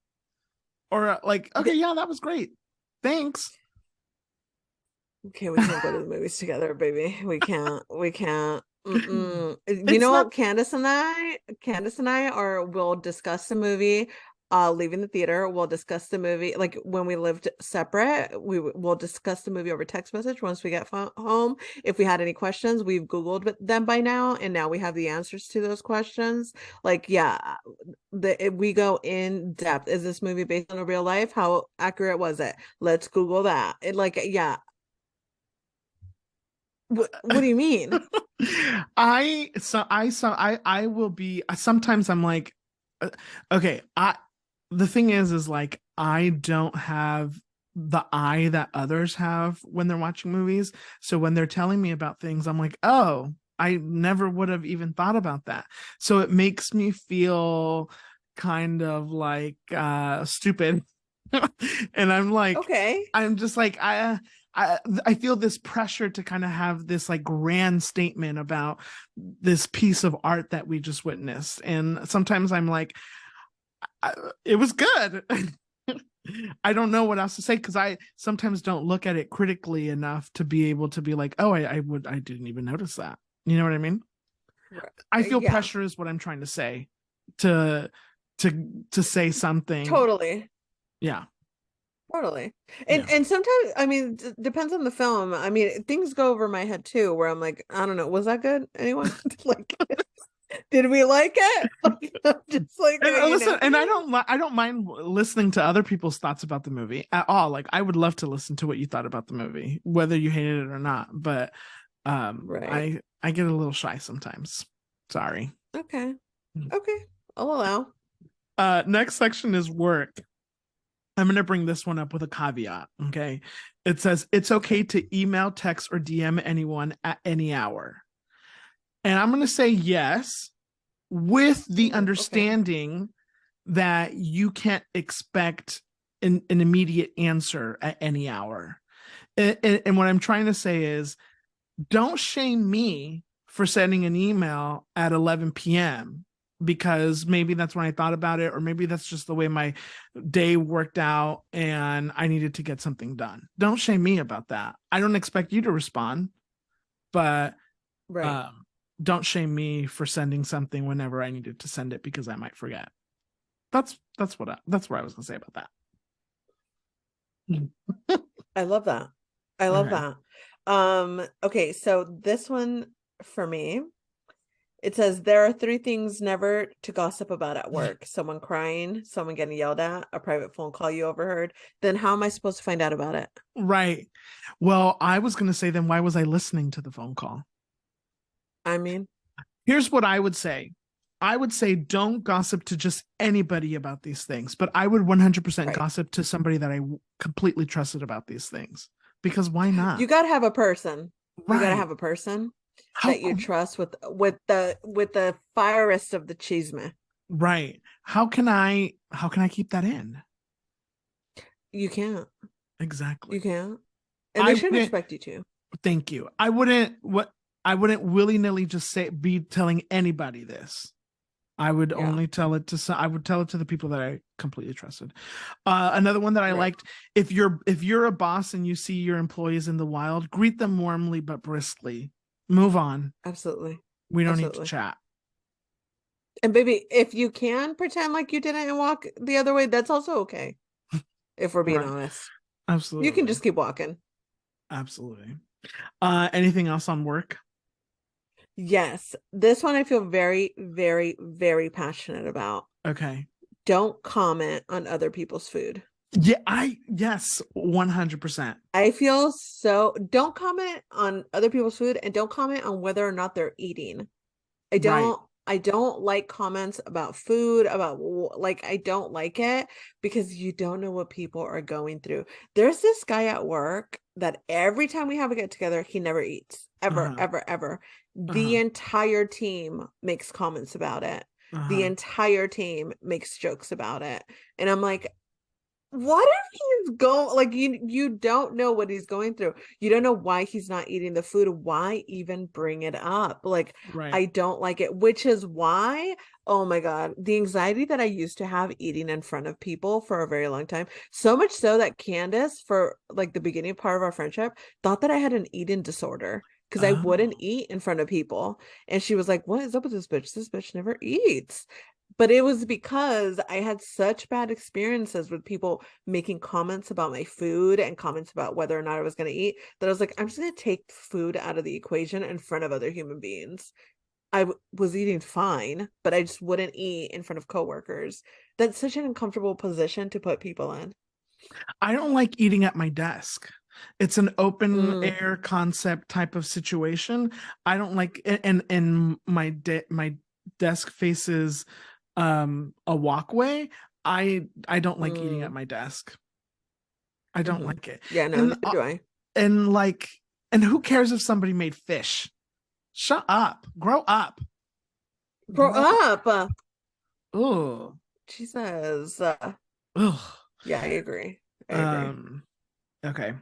A: Or like, okay, yeah, that was great. Thanks.
B: Okay, we can't go to the movies together, baby. We can't. We can't. Mm-mm. You
A: It's
B: know
A: not
B: what? Candace and I are will discuss the movie, leaving the theater. We'll discuss the movie like when we lived separate. Will discuss the movie over text message once we get home. If we had any questions, we've Googled them by now, and now we have the answers to those questions. Like, yeah, we go in depth. Is this movie based on a real life? How accurate was it? Let's Google that. Yeah. What do you mean?
A: I will be sometimes I'm like, uh, okay, I the thing is like, I don't have the eye that others have when they're watching movies. So when they're telling me about things, I'm like, oh, I never would have even thought about that. So it makes me feel kind of like stupid. And
B: Okay.
A: I'm just like, I feel this pressure to kind of have this like grand statement about this piece of art that we just witnessed. And sometimes I'm like, it was good. I don't know what else to say, because I sometimes don't look at it critically enough to be able to be like, oh, I didn't even notice that. You know what I mean?
B: Right.
A: I feel
B: Yeah,
A: pressure is what I'm trying to say, to to say something.
B: totally.
A: Yeah.
B: Totally. And
A: Yeah.
B: sometimes, I mean, depends on the film. I mean, things go over my head too, where I'm like, I don't know, was that good? Anyone? Like, did we like it? Like, I'm just like,
A: And
B: you
A: listen,
B: know.
A: and I don't mind listening to other people's thoughts about the movie at all. Like, I would love to listen to what you thought about the movie, whether you hated it or not. But
B: Right.
A: I get a little shy sometimes. Sorry.
B: Okay. Okay. I'll allow.
A: Next section is work. I'm going to bring this one up with a caveat. Okay. It says it's okay
B: Okay.
A: to email, text, or DM anyone at any hour. And I'm going to say yes, with the
B: Ooh, okay.
A: understanding that you can't expect an immediate answer at any hour. And what I'm trying to say is, don't shame me for sending an email at 11 p.m. because maybe that's when I thought about it, or maybe that's just the way my day worked out and I needed to get something done. Don't shame me about that. I don't expect you to respond, but
B: Right.
A: um, don't shame me for sending something whenever I needed to send it because I might forget. That's what I was gonna say about that.
B: I love that. I love
A: Okay.
B: that. Okay, so this one for me, it says there are three things never to gossip about at work: someone crying, someone getting yelled at, a private phone call you overheard. Then how am I supposed to find out about it?
A: Right. Well, I was gonna say, then why was I listening to the phone call?
B: I mean,
A: Here's what I would say. I would say don't gossip to just anybody about these things, but I would 100%
B: right.
A: gossip to somebody that I completely trusted about these things, because why not?
B: You got to have a person. You got to
A: Right.
B: have a person
A: How
B: that you trust with the firest of the chisme.
A: right. How can I keep that in?
B: You can't.
A: Exactly.
B: You can't. And
A: I
B: they shouldn't
A: wouldn't.
B: expect you to.
A: Thank you. I wouldn't willy nilly just be telling anybody this. I would
B: Yeah,
A: only tell it to I would tell it to the people that I completely trusted. Another one that I
B: right.
A: liked: if you're a boss and you see your employees in the wild, greet them warmly but briskly. Move on.
B: Absolutely.
A: We don't need to
B: Absolutely.
A: chat.
B: And baby, if you can pretend like you didn't and walk the other way, that's also okay. If we're being
A: Right.
B: honest, you can
A: Absolutely.
B: just keep walking.
A: Absolutely. Anything else on work?
B: Yes, this one I feel very, very, very passionate about.
A: Okay.
B: Don't comment on other people's food.
A: Yeah, yes, 100%.
B: I feel so, don't comment on other people's food and don't comment on whether or not they're eating. I
A: Right.
B: don't I don't like comments about food, about like I don't like it because you don't know what people are going through. There's this guy at work that every time we have a get together, he never eats. Ever,
A: Uh-huh.
B: ever, ever. The
A: Uh-huh.
B: entire team makes comments about it. The
A: Uh-huh.
B: entire team makes jokes about it. And I'm like, what if he's going like you don't know what he's going through. You don't know why he's not eating the food. Why even bring it up? Like
A: Right.
B: I don't like it, which is why, oh my God, the anxiety that I used to have eating in front of people for a very long time. So much so that Candace, for like the beginning part of our friendship, thought that I had an eating disorder because I wouldn't
A: Oh,
B: eat in front of people. And she was like, what is up with this bitch? This bitch never eats. But it was because I had such bad experiences with people making comments about my food and comments about whether or not I was going to eat that I was like, I'm just going to take food out of the equation in front of other human beings. Was eating fine, but I just wouldn't eat in front of coworkers. That's such an uncomfortable position to put people in.
A: I don't like eating at my desk. It's an open
B: Mm,
A: air concept type of situation. I don't like, and my desk faces a walkway. I don't like eating at
B: mm,
A: my desk. I don't
B: hmm.
A: like it.
B: Yeah, no,
A: And
B: neither do I.
A: and like and who cares if somebody made fish? Shut up. Grow up.
B: Grow
A: Grow
B: up.
A: Ugh.
B: She says,
A: Ugh.
B: yeah, I agree. I agree.
A: Um okay.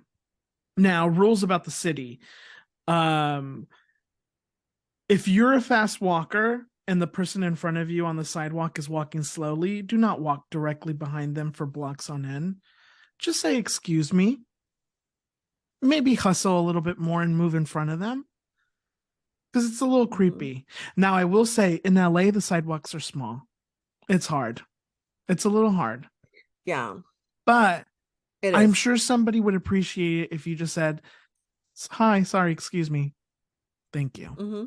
A: Now, rules about the city. Um if you're a fast walker and the person in front of you on the sidewalk is walking slowly, do not walk directly behind them for blocks on end. Just say excuse me. Maybe hustle a little bit more and move in front of them because it's a little
B: Mhm.
A: creepy. Now, I will say in LA, the sidewalks are small. It's hard. It's a little hard,
B: Yeah,
A: but
B: it
A: I'm
B: is.
A: sure somebody would appreciate it if you just said, "Hi, sorry, excuse me, thank you."
B: Hmm.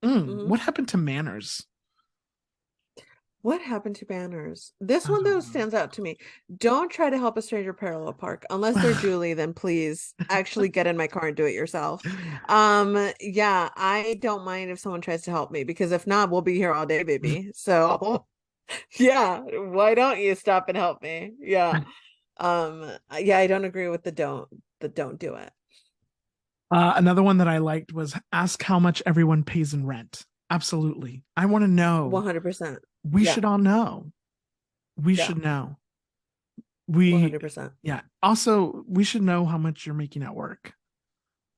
B: Hmm.
A: What happened to manners?
B: What happened to banners? This
A: I
B: one though
A: don't
B: stands out to me. Don't try to help a stranger parallel park unless they're
A: know.
B: Julie, then please actually get in my car and do it yourself. Yeah, I don't mind if someone tries to help me because if not, we'll be here all day, baby. So, yeah, why don't you stop and help me? Yeah. Yeah, I don't agree with the don't do it.
A: Another one that I liked was ask how much everyone pays in rent. Absolutely. I want to know.
B: 100%.
A: We
B: Yeah.
A: should all know. We
B: Yeah.
A: should know. We,
B: 100%.
A: yeah. Also, we should know how much you're making at work.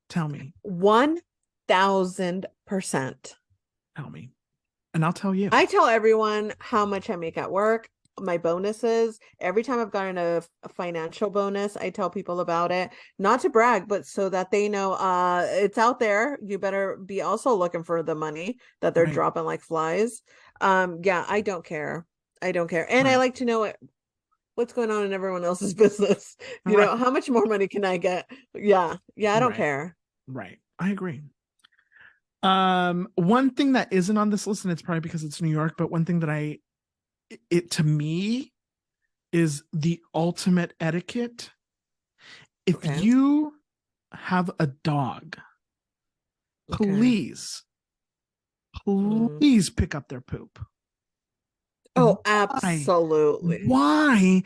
A: Tell me.
B: 1000%.
A: Tell me. And I'll tell you.
B: I tell everyone how much I make at work, my bonuses. Every time I've gotten a financial bonus, I tell people about it. Not to brag, but so that they know it's out there. You better be also looking for the money that they're
A: Right.
B: dropping like flies. Yeah, I don't care. I don't care. And I
A: Right.
B: like to know what's going on in everyone else's business.
A: Right.
B: How much more money can I get? Yeah. Yeah, I don't
A: Right.
B: care.
A: Right. I agree. One thing that isn't on this list, and it's probably because it's New York, but one thing that it to me is the ultimate etiquette. If
B: Okay.
A: you have a dog,
B: Okay.
A: please,
B: Mm.
A: please pick up their poop.
B: Oh,
A: Why?
B: absolutely.
A: Why?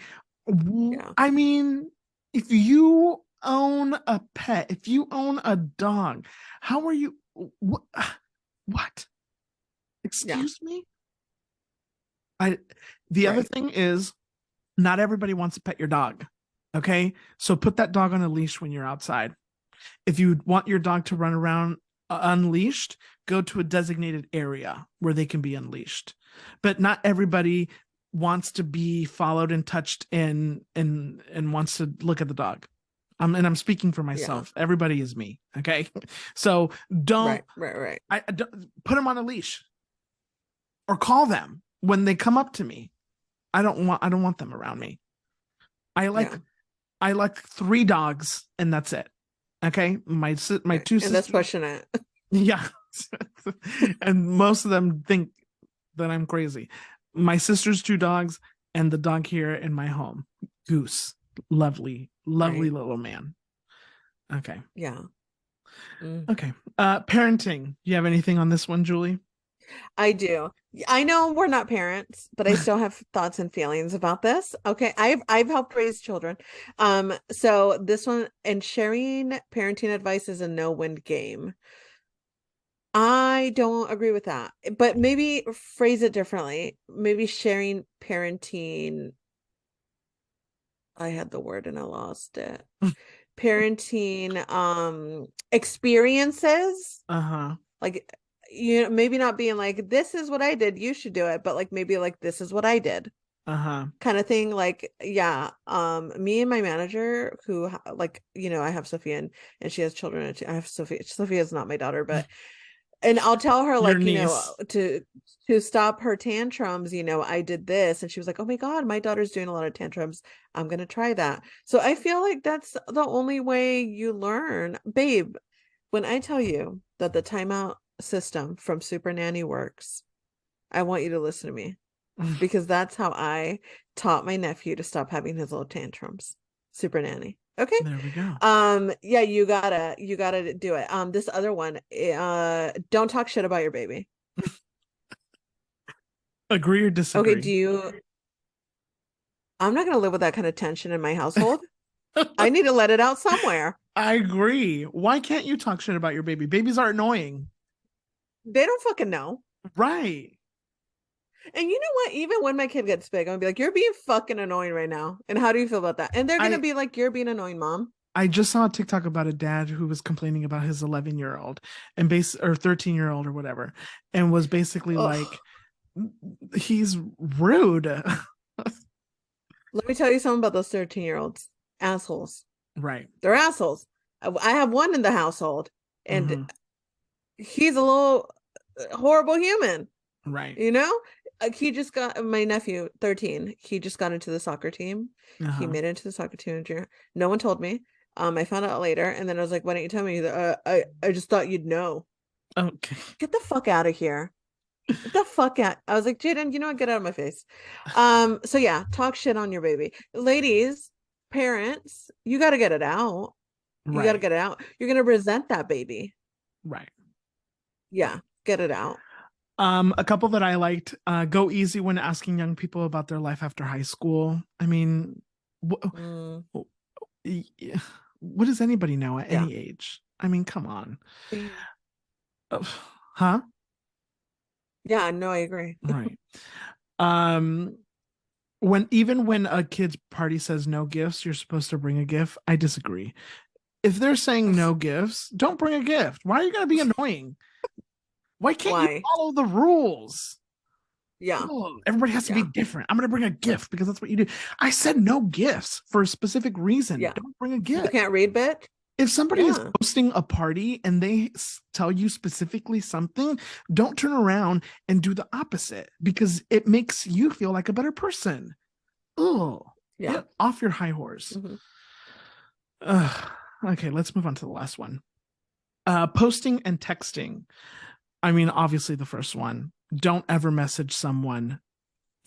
B: Yeah.
A: I mean, if you own a pet, if you own a dog, how are you? What? What?
B: Yeah.
A: Excuse me? I. The other
B: Right.
A: thing is, not everybody wants to pet your dog. Okay. So put that dog on a leash when you're outside. If you want your dog to run around unleashed, go to a designated area where they can be unleashed. But not everybody wants to be followed and touched and wants to look at the dog. And I'm speaking for
B: Yeah.
A: myself. Everybody is me. Okay. So don't,
B: Right. Right. Right.
A: I don't put them on a leash or call them when they come up to me. I don't want them around me. I like
B: Yeah.
A: I like three dogs and that's it. Okay, my
B: Right.
A: two
B: And that's
A: sisters,
B: pushing it.
A: yeah, and most of them think that I'm crazy. My sister's two dogs and the dog here in my home, Goose, lovely, lovely
B: Right.
A: little man. Okay,
B: Yeah. Mm.
A: okay. Parenting. You have anything on this one, Julie?
B: I do. I know we're not parents, but I still have thoughts and feelings about this. Okay. I've helped raise children. So this one, and sharing parenting advice is a no-win game. I don't agree with that, but maybe phrase it differently. Maybe sharing parenting. I had the word and I lost it. Parenting experiences.
A: Uh-huh.
B: Like, you know, maybe not being like, this is what I did, you should do it, but like maybe like this is what I did
A: Uh-huh.
B: kind of thing. Like, yeah, me and my manager who like, you know, I have Sophia and she has children and I have Sophia. Sophia is not my daughter, but and I'll tell her
A: Your
B: like, you know,
A: niece.
B: to stop her tantrums, you know, I did this. And she was like, oh my God, my daughter's doing a lot of tantrums. I'm gonna try that. So I feel like that's the only way you learn. Babe, when I tell you that the timeout system from Super Nanny works, I want you to listen to me because that's how I taught my nephew to stop having his little tantrums. Super Nanny. Okay.
A: There we go.
B: Yeah, you gotta do it. This other one, don't talk shit about your baby.
A: Agree or
B: Okay,
A: disagree?
B: I'm not gonna live with that kind of tension in my household. I need to let it out somewhere.
A: I agree. Why can't you talk shit about your baby? Babies are annoying.
B: They don't fucking know.
A: Right.
B: And you know what? Even when my kid gets big, I'm gonna be like, you're being fucking annoying right now. And how do you feel about that? And they're gonna
A: I
B: be like, you're being annoying, mom.
A: I just saw a TikTok about a dad who was complaining about his 11-year-old and or 13-year-old or whatever, and was basically
B: Ugh.
A: like, he's rude.
B: Let me tell you something about those 13-year-olds. Assholes.
A: Right.
B: They're assholes. I have one in the household, and
A: Hmm.
B: he's a little horrible human.
A: Right.
B: You know, like he just got my nephew, 13. He just got into the soccer team. He
A: Uh-huh.
B: made it into the soccer team in junior. No one told me. I found out later, and then I was like, "Why didn't you tell me?" I just thought you'd know.
A: Okay.
B: Get the fuck out of here. Get the fuck out. I was like, Jaden, you know what? Get out of my face. So yeah, talk shit on your baby. Ladies, parents, you gotta get it out. You gotta
A: Right.
B: get it out. You're gonna resent that baby.
A: Right.
B: Yeah, get it out.
A: A couple that I liked, go easy when asking young people about their life after high school. I mean,
B: Mm,
A: what does anybody know at
B: yeah.
A: any age? I mean, come on.
B: Yeah.
A: Ugh. Huh?
B: Yeah, no, I agree.
A: Right. Um, when a kid's party says no gifts, you're supposed to bring a gift. I disagree. If they're saying no gifts, don't bring a gift. Why are you gonna be annoying? Why can't you
B: Why?
A: follow the rules?
B: Yeah,
A: Oh, everybody has to be
B: yeah,
A: different. I'm gonna bring a gift because that's what you do. I said no gifts for a specific reason.
B: yeah.
A: Don't bring a
B: You
A: gift.
B: can't read, bitch?
A: If somebody is
B: Yeah,
A: hosting a party and they tell you specifically something, don't turn around and do the opposite because it makes you feel like a better person. Oh,
B: yeah.
A: get off your high horse.
B: Hmm.
A: Okay, let's move on to the last one. Posting and texting. I mean, obviously, the first one. Don't ever message someone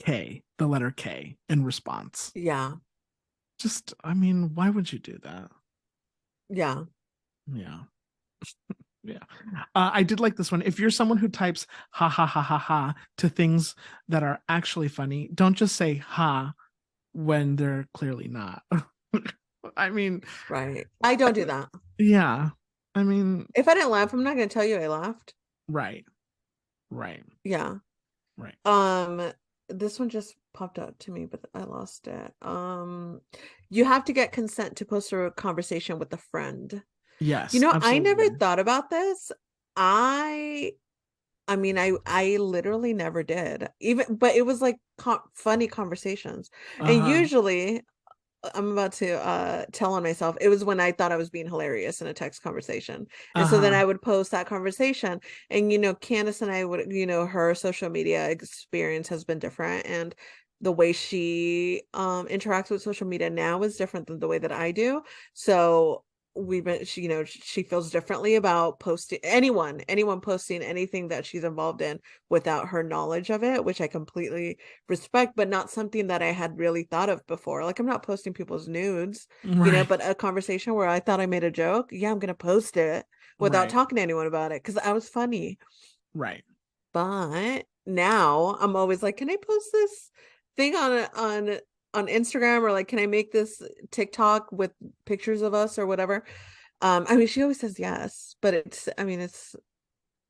A: K, the letter K, in response.
B: Yeah,
A: Just, I mean, why would you do that?
B: yeah,
A: Yeah. Yeah. I did like this one. If you're someone who types ha ha ha ha ha to things that are actually funny, don't just say ha when they're clearly not. I mean,
B: right. I don't do that.
A: yeah. I mean,
B: If I didn't laugh, I'm not gonna tell you I laughed.
A: right, right,
B: Yeah.
A: right.
B: Um, this one just popped up to me, but I lost it. You have to get consent to post a conversation with a friend. You
A: Yes,
B: know, I never
A: absolutely.
B: thought about this. I I mean, I literally never did. Even, but it was like funny conversations. And
A: Uh-huh.
B: usually I'm about to tell on myself. It was when I thought I was being hilarious in a text conversation. And so then
A: Uh-huh.
B: I would post that conversation. And Candace and I would, her social media experience has been different. And the way she interacts with social media now is different than the way that I do. So we've been she feels differently about posting anyone posting anything that she's involved in without her knowledge of it, which I completely respect, but not something that I had really thought of before. Like, I'm not posting people's nudes,
A: Right.
B: but a conversation where I thought I made a joke, yeah, I'm gonna post it without
A: Right.
B: talking to anyone about it because I was funny.
A: Right.
B: But now I'm always like, can I post this thing on Instagram, or like, can I make this TikTok with pictures of us or whatever? I mean, she always says yes, but it's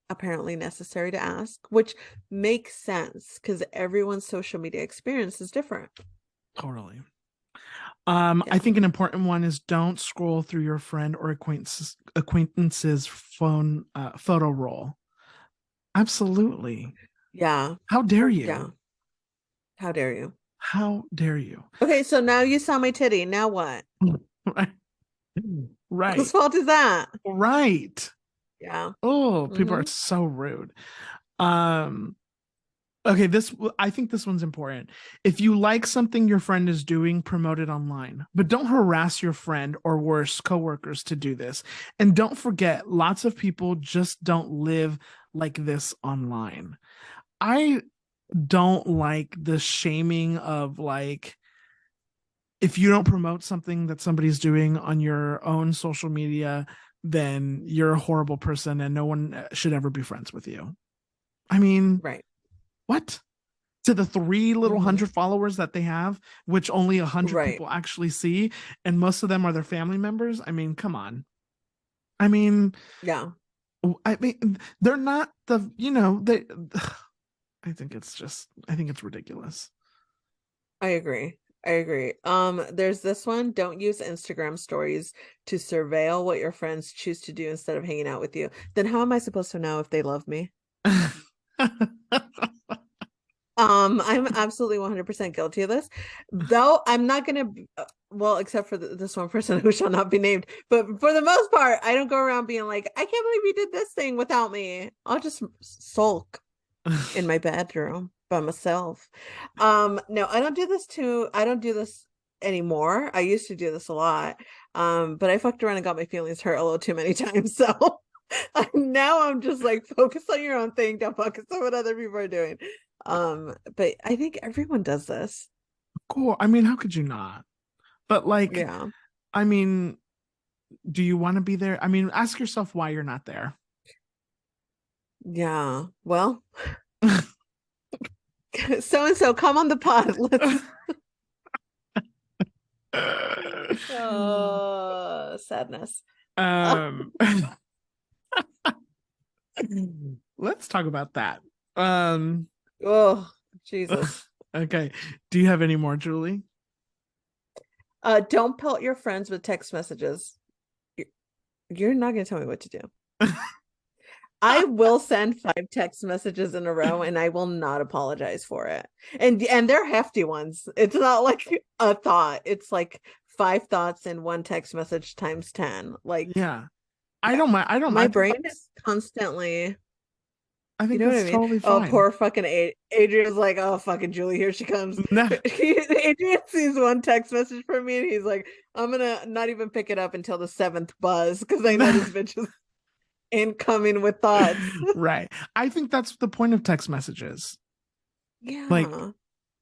B: apparently necessary to ask, which makes sense because everyone's social media experience is different.
A: Totally. I
B: Yeah.
A: think an important one is don't scroll through your friend or acquaintance's phone photo roll. Absolutely.
B: Yeah.
A: How dare
B: Yeah.
A: you?
B: How dare you?
A: How dare you?
B: Okay, so now you saw my titty. Now what?
A: Right.
B: Whose
A: Right.
B: fault is that?
A: Right.
B: Yeah.
A: Oh, people are
B: Mm-hmm.
A: so rude. Um, okay, I think this one's important. If you like something your friend is doing, promote it online, but don't harass your friend or worse, coworkers to do this. And don't forget, lots of people just don't live like this online. I don't like the shaming of like if you don't promote something that somebody's doing on your own social media, then you're a horrible person and no one should ever be friends with you. I mean,
B: Right.
A: what? To the three little
B: Mm-hmm.
A: 100 followers that they have, which only 100
B: Right.
A: people actually see, and most of them are their family members. I mean, come on. I mean,
B: Yeah.
A: they're not they. I think it's ridiculous.
B: I agree. I agree. There's this one. Don't use Instagram stories to surveil what your friends choose to do instead of hanging out with you. Then how am I supposed to know if they love me? I'm absolutely 100% guilty of this. Though I'm not gonna well, except for this one person who shall not be named. But for the most part, I don't go around being like, I can't believe you did this thing without me. I'll just sulk in my bedroom by myself. No, I don't do this anymore. I used to do this a lot. But I fucked around and got my feelings hurt a little too many times. So now I'm just like, focus on your own thing, don't focus on what other people are doing. But I think everyone does this.
A: Cool. I mean, how could you not? But like,
B: Yeah.
A: I mean, do you want to be there? I mean, ask yourself why you're not there.
B: Yeah. Well, so and so, come on the pod. Let's sadness.
A: um let's talk about that. Um
B: Oh, Jesus.
A: okay. Do you have any more, Julie?
B: Don't pelt your friends with text messages. You're not gonna tell me what to do. I will send 5 text messages in a row and I will not apologize for it. And they're hefty ones. It's not like a thought. It's like 5 thoughts in one text message times 10. Like,
A: Yeah. I
B: yeah.
A: don't mind. I don't
B: My
A: I think
B: brain
A: that's
B: is constantly,
A: I
B: you
A: think
B: know what I
A: that's
B: mean?
A: totally
B: Oh,
A: fine.
B: poor fucking Adrian's like, oh, fucking Julie, here she comes.
A: No.
B: Adrian sees one text message from me and he's like, I'm gonna not even pick it up until the 7th buzz because I know
A: No.
B: this bitch is incoming with thoughts.
A: Right. I think that's the point of text messages. Like,
B: Yeah.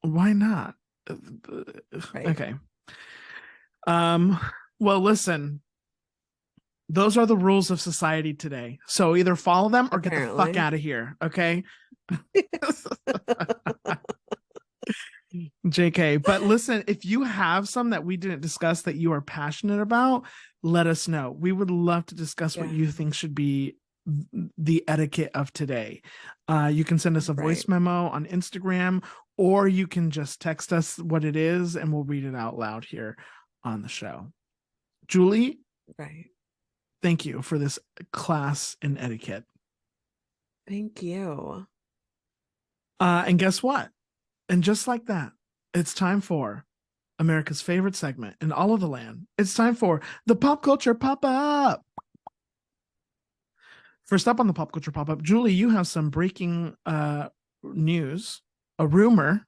A: why not?
B: Right.
A: Okay. Um, well, listen, those are the rules of society today. So either follow them or get the fuck
B: Apparently.
A: out of here. Okay. JK. But listen, if you have some that we didn't discuss that you are passionate about, let us know. We would love to discuss what
B: Yeah.
A: you think should be the etiquette of today. You can send us a
B: Right.
A: voice memo on Instagram, or you can just text us what it is and we'll read it out loud here on the show. Julie,
B: Right.
A: thank you for this class in etiquette.
B: Thank you.
A: And guess what? And just like that, it's time for America's favorite segment in all of the land. It's time for the pop culture pop up. First up on the pop culture pop up, Julie, you have some breaking news, a rumor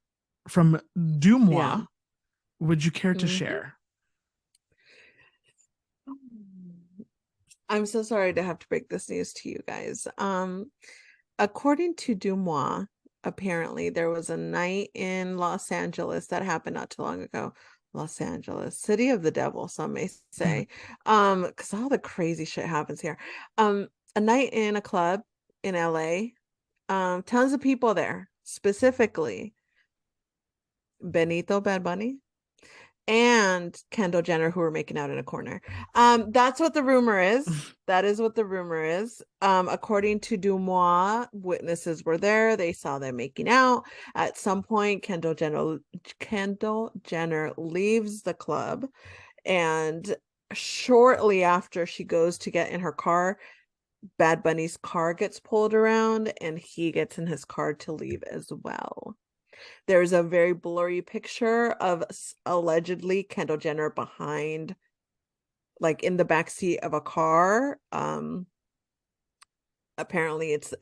A: from
B: Yeah.
A: Dumois. Would you care to
B: Mhm.
A: share?
B: I'm so sorry to have to break this news to you guys. According to Dumois, apparently there was a night in Los Angeles that happened not too long ago. Los Angeles, city of the devil, some may say. Because all the crazy shit happens here. A night in a club in LA, tons of people there, specifically Benito Bad Bunny and Kendall Jenner, who were making out in a corner. That's what the rumor is. That is what the rumor is. According to Dumois, witnesses were there. They saw them making out. At some point, Kendall Jenner leaves the club, and shortly after she goes to get in her car, Bad Bunny's car gets pulled around, and he gets in his car to leave as well. There's a very blurry picture of allegedly Kendall Jenner behind, like in the back seat of a car. Apparently it's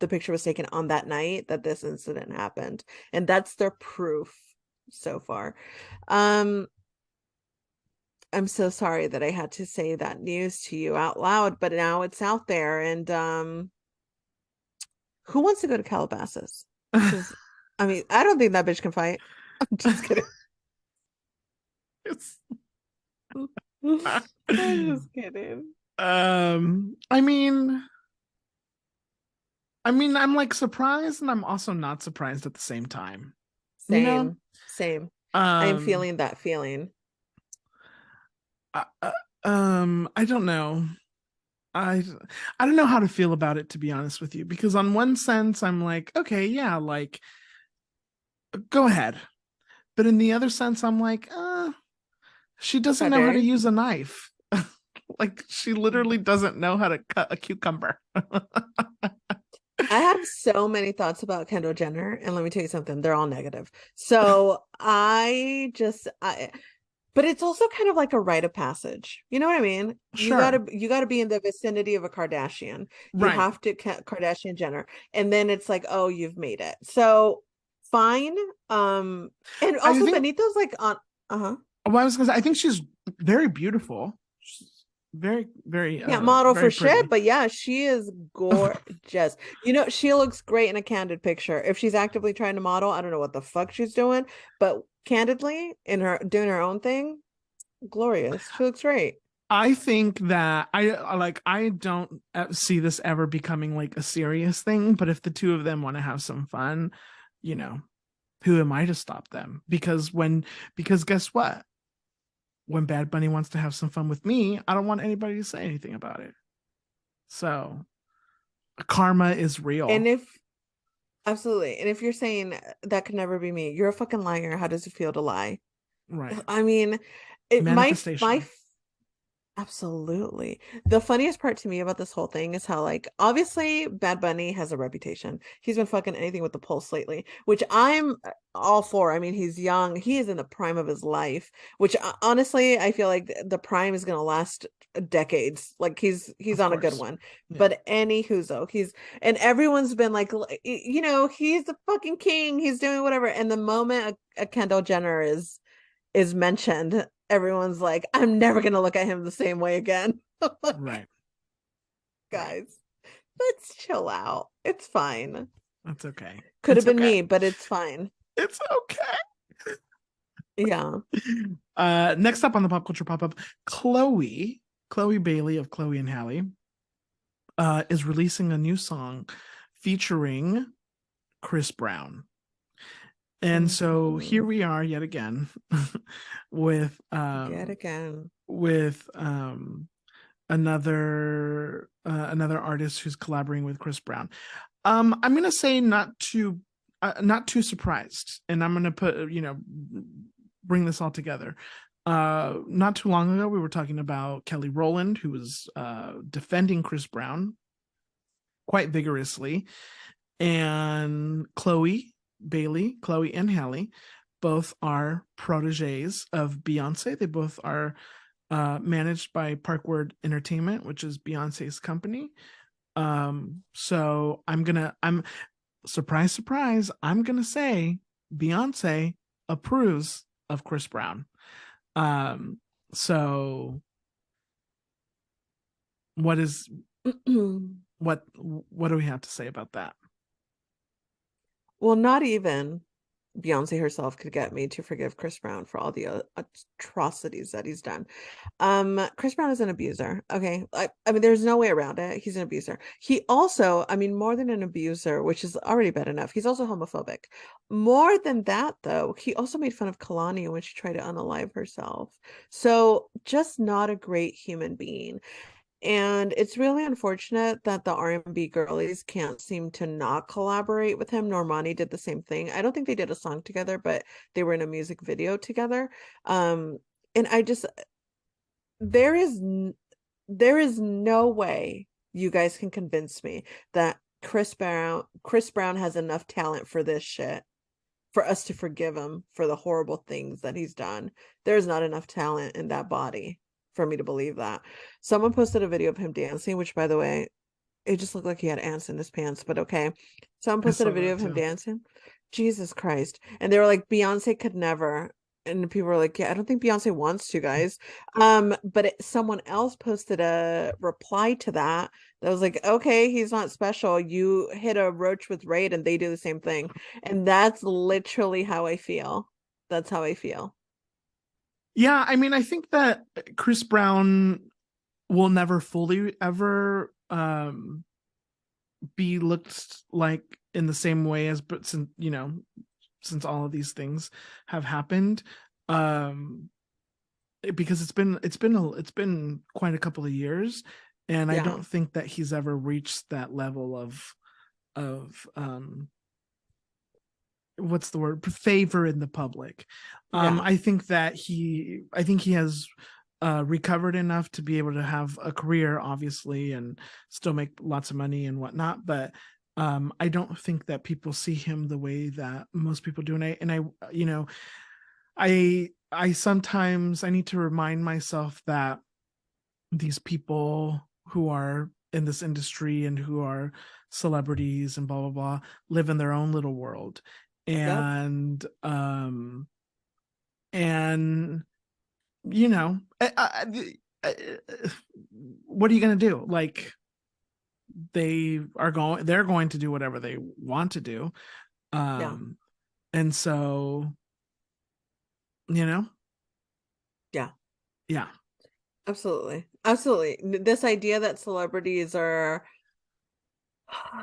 B: the picture was taken on that night that this incident happened, and that's their proof so far. Um, I'm so sorry that I had to say that news to you out loud, but now it's out there, and who wants to go to Calabasas? Because I mean, I don't think that bitch can fight. I'm just kidding.
A: It's,
B: I'm just kidding.
A: I mean, I'm like surprised and I'm also not surprised at the same time. You know?
B: Same, same. I am
A: Um,
B: feeling that feeling.
A: uh, uh, I don't know. I I don't know how to feel about it, to be honest with you, because on one sense I'm like, okay, yeah, like go ahead. But in the other sense I'm like, she doesn't
B: How
A: know how
B: dare
A: to
B: you?
A: use a knife. Like she literally doesn't know how to cut a cucumber.
B: I have so many thoughts about Kendall Jenner, and let me tell you something, they're all negative. So but it's also kind of like a rite of passage. You know what I mean?
A: Sure.
B: You gotta be in the vicinity of a Kardashian. You
A: Right.
B: have to Kardashian Jenner, and then it's like, oh, you've made it. So fine. And
A: I
B: also
A: think
B: Benito's like on. Uh-huh.
A: well, I was gonna say I think she's very beautiful. She's
B: Can't model
A: very
B: for shit,
A: pretty.
B: but yeah, she is gorgeous. You know, she looks great in a candid picture. If she's actively trying to model, I don't know what the fuck she's doing, but candidly, in her doing her own thing, glorious. She looks great.
A: I think that I don't see this ever becoming like a serious thing, but if the two of them want to have some fun, you know, who am I to stop them? Because guess what? When Bad Bunny wants to have some fun with me, I don't want anybody to say anything about it. So karma is real.
B: And if absolutely, and if you're saying that could never be me, you're a fucking liar. How does it feel to lie?
A: Right.
B: I mean, my
A: Manifestation.
B: absolutely. The funniest part to me about this whole thing is how, like, obviously Bad Bunny has a reputation. He's been fucking anything with the pulse lately, which I'm all for. I mean, he's young. He is in the prime of his life, which honestly, I feel like the prime is gonna last decades. Like he's
A: Of
B: on a good
A: course.
B: one.
A: Yeah.
B: But anywhozo, and everyone's been like, you know, he's the fucking king. He's doing whatever. And the moment a Kendall Jenner is mentioned, everyone's like, I'm never gonna look at him the same way again. Like,
A: Right. Right.
B: guys, let's chill out. It's fine.
A: That's okay.
B: Could have
A: It's
B: been
A: okay.
B: me, but it's fine.
A: It's okay.
B: Yeah.
A: Next up on the pop culture pop up, Chloe Bailey of Chloe and Halle, is releasing a new song featuring Chris Brown. And so here
B: Mhm.
A: we are yet again with
B: Yet again.
A: with another artist who's collaborating with Chris Brown. I'm gonna say not too surprised, and I'm gonna put bring this all together. Not too long ago, we were talking about Kelly Rowland, who was defending Chris Brown quite vigorously, and Chloe and Halle, both are proteges of Beyonce. They both are managed by Parkward Entertainment, which is Beyonce's company. So I'm surprise, surprise, I'm gonna say Beyonce approves of Chris Brown. Um, so what is what do we have to say about that?
B: Well, not even Beyonce herself could get me to forgive Chris Brown for all the atrocities that he's done. Chris Brown is an abuser. Okay. I mean, there's no way around it. He's an abuser. He also, I mean, more than an abuser, which is already bad enough, he's also homophobic. More than that, though, he also made fun of Kalani when she tried to unalive herself. So just not a great human being. And it's really unfortunate that the R&B girlies can't seem to not collaborate with him. Normani did the same thing. I don't think they did a song together, but they were in a music video together. Um, and I just there is there is no way you guys can convince me that Chris Brown has enough talent for this shit for us to forgive him for the horrible things that he's done. There's not enough talent in that body for me to believe that. Someone posted a video of him dancing, which, by the way, it just looked like he had ants in his pants, but okay. Someone
A: I
B: posted a
A: saw
B: video
A: that
B: of him
A: too.
B: dancing. Jesus Christ. And they were like, Beyonce could never. And people were like, yeah, I don't think Beyonce wants to, guys. But someone else posted a reply to that was like, okay, he's not special. You hit a roach with Raid and they do the same thing. And that's literally how I feel. That's how I feel.
A: Yeah, I mean, I think that Chris Brown will never fully ever be looked like in the same way as, but since all of these things have happened, um because it's been quite a couple of years, and I
B: Yeah.
A: don't think that he's ever reached that level of what's the word, favor in the public.
B: Yeah.
A: I think he has recovered enough to be able to have a career, obviously, and still make lots of money and whatnot. But I don't think that people see him the way that most people do. I sometimes I need to remind myself that these people who are in this industry and who are celebrities and blah blah blah live in their own little world,
B: Yep.
A: and and you know what are you going to do? Like, they're going to do whatever they want to do,
B: Yeah.
A: um and so you know
B: Yeah.
A: yeah.
B: Absolutely. Absolutely. This idea that celebrities are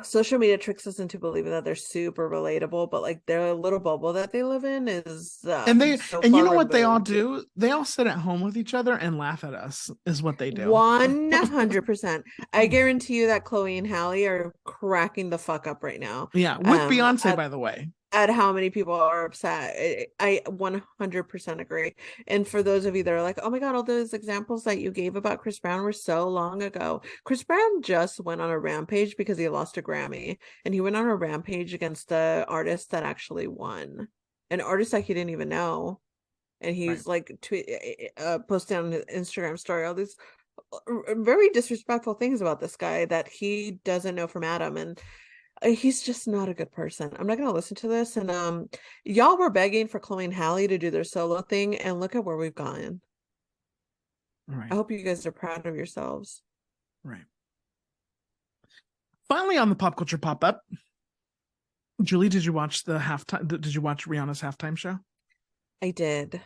B: social media tricks us into believing that they're super relatable, but like their little bubble that they live in is so
A: And you
B: far
A: know what they all
B: removed.
A: do? They all sit at home with each other and laugh at us, is what they do.
B: 100%. I guarantee you that Chloe and Halle are cracking the fuck up right now.
A: Yeah, with Beyonce,
B: At
A: by the way.
B: how many people are upset. I 100% agree. And for those of you that are like, oh my God, all those examples that you gave about Chris Brown were so long ago. Chris Brown just went on a rampage because he lost a Grammy. And he went on a rampage against the artist that actually won, an artist that he didn't even know. And
A: Right.
B: he's like posting on his Instagram story all these very disrespectful things about this guy that he doesn't know from Adam. And he's just not a good person. I'm not going to listen to this. And y'all were begging for Chloe and Halle to do their solo thing, and look at where we've gone. I
A: Right.
B: hope you guys are proud of yourselves.
A: Right. Finally, on the pop culture pop up, Julie, did you watch the halftime? Did you watch Rihanna's halftime show?
B: I did.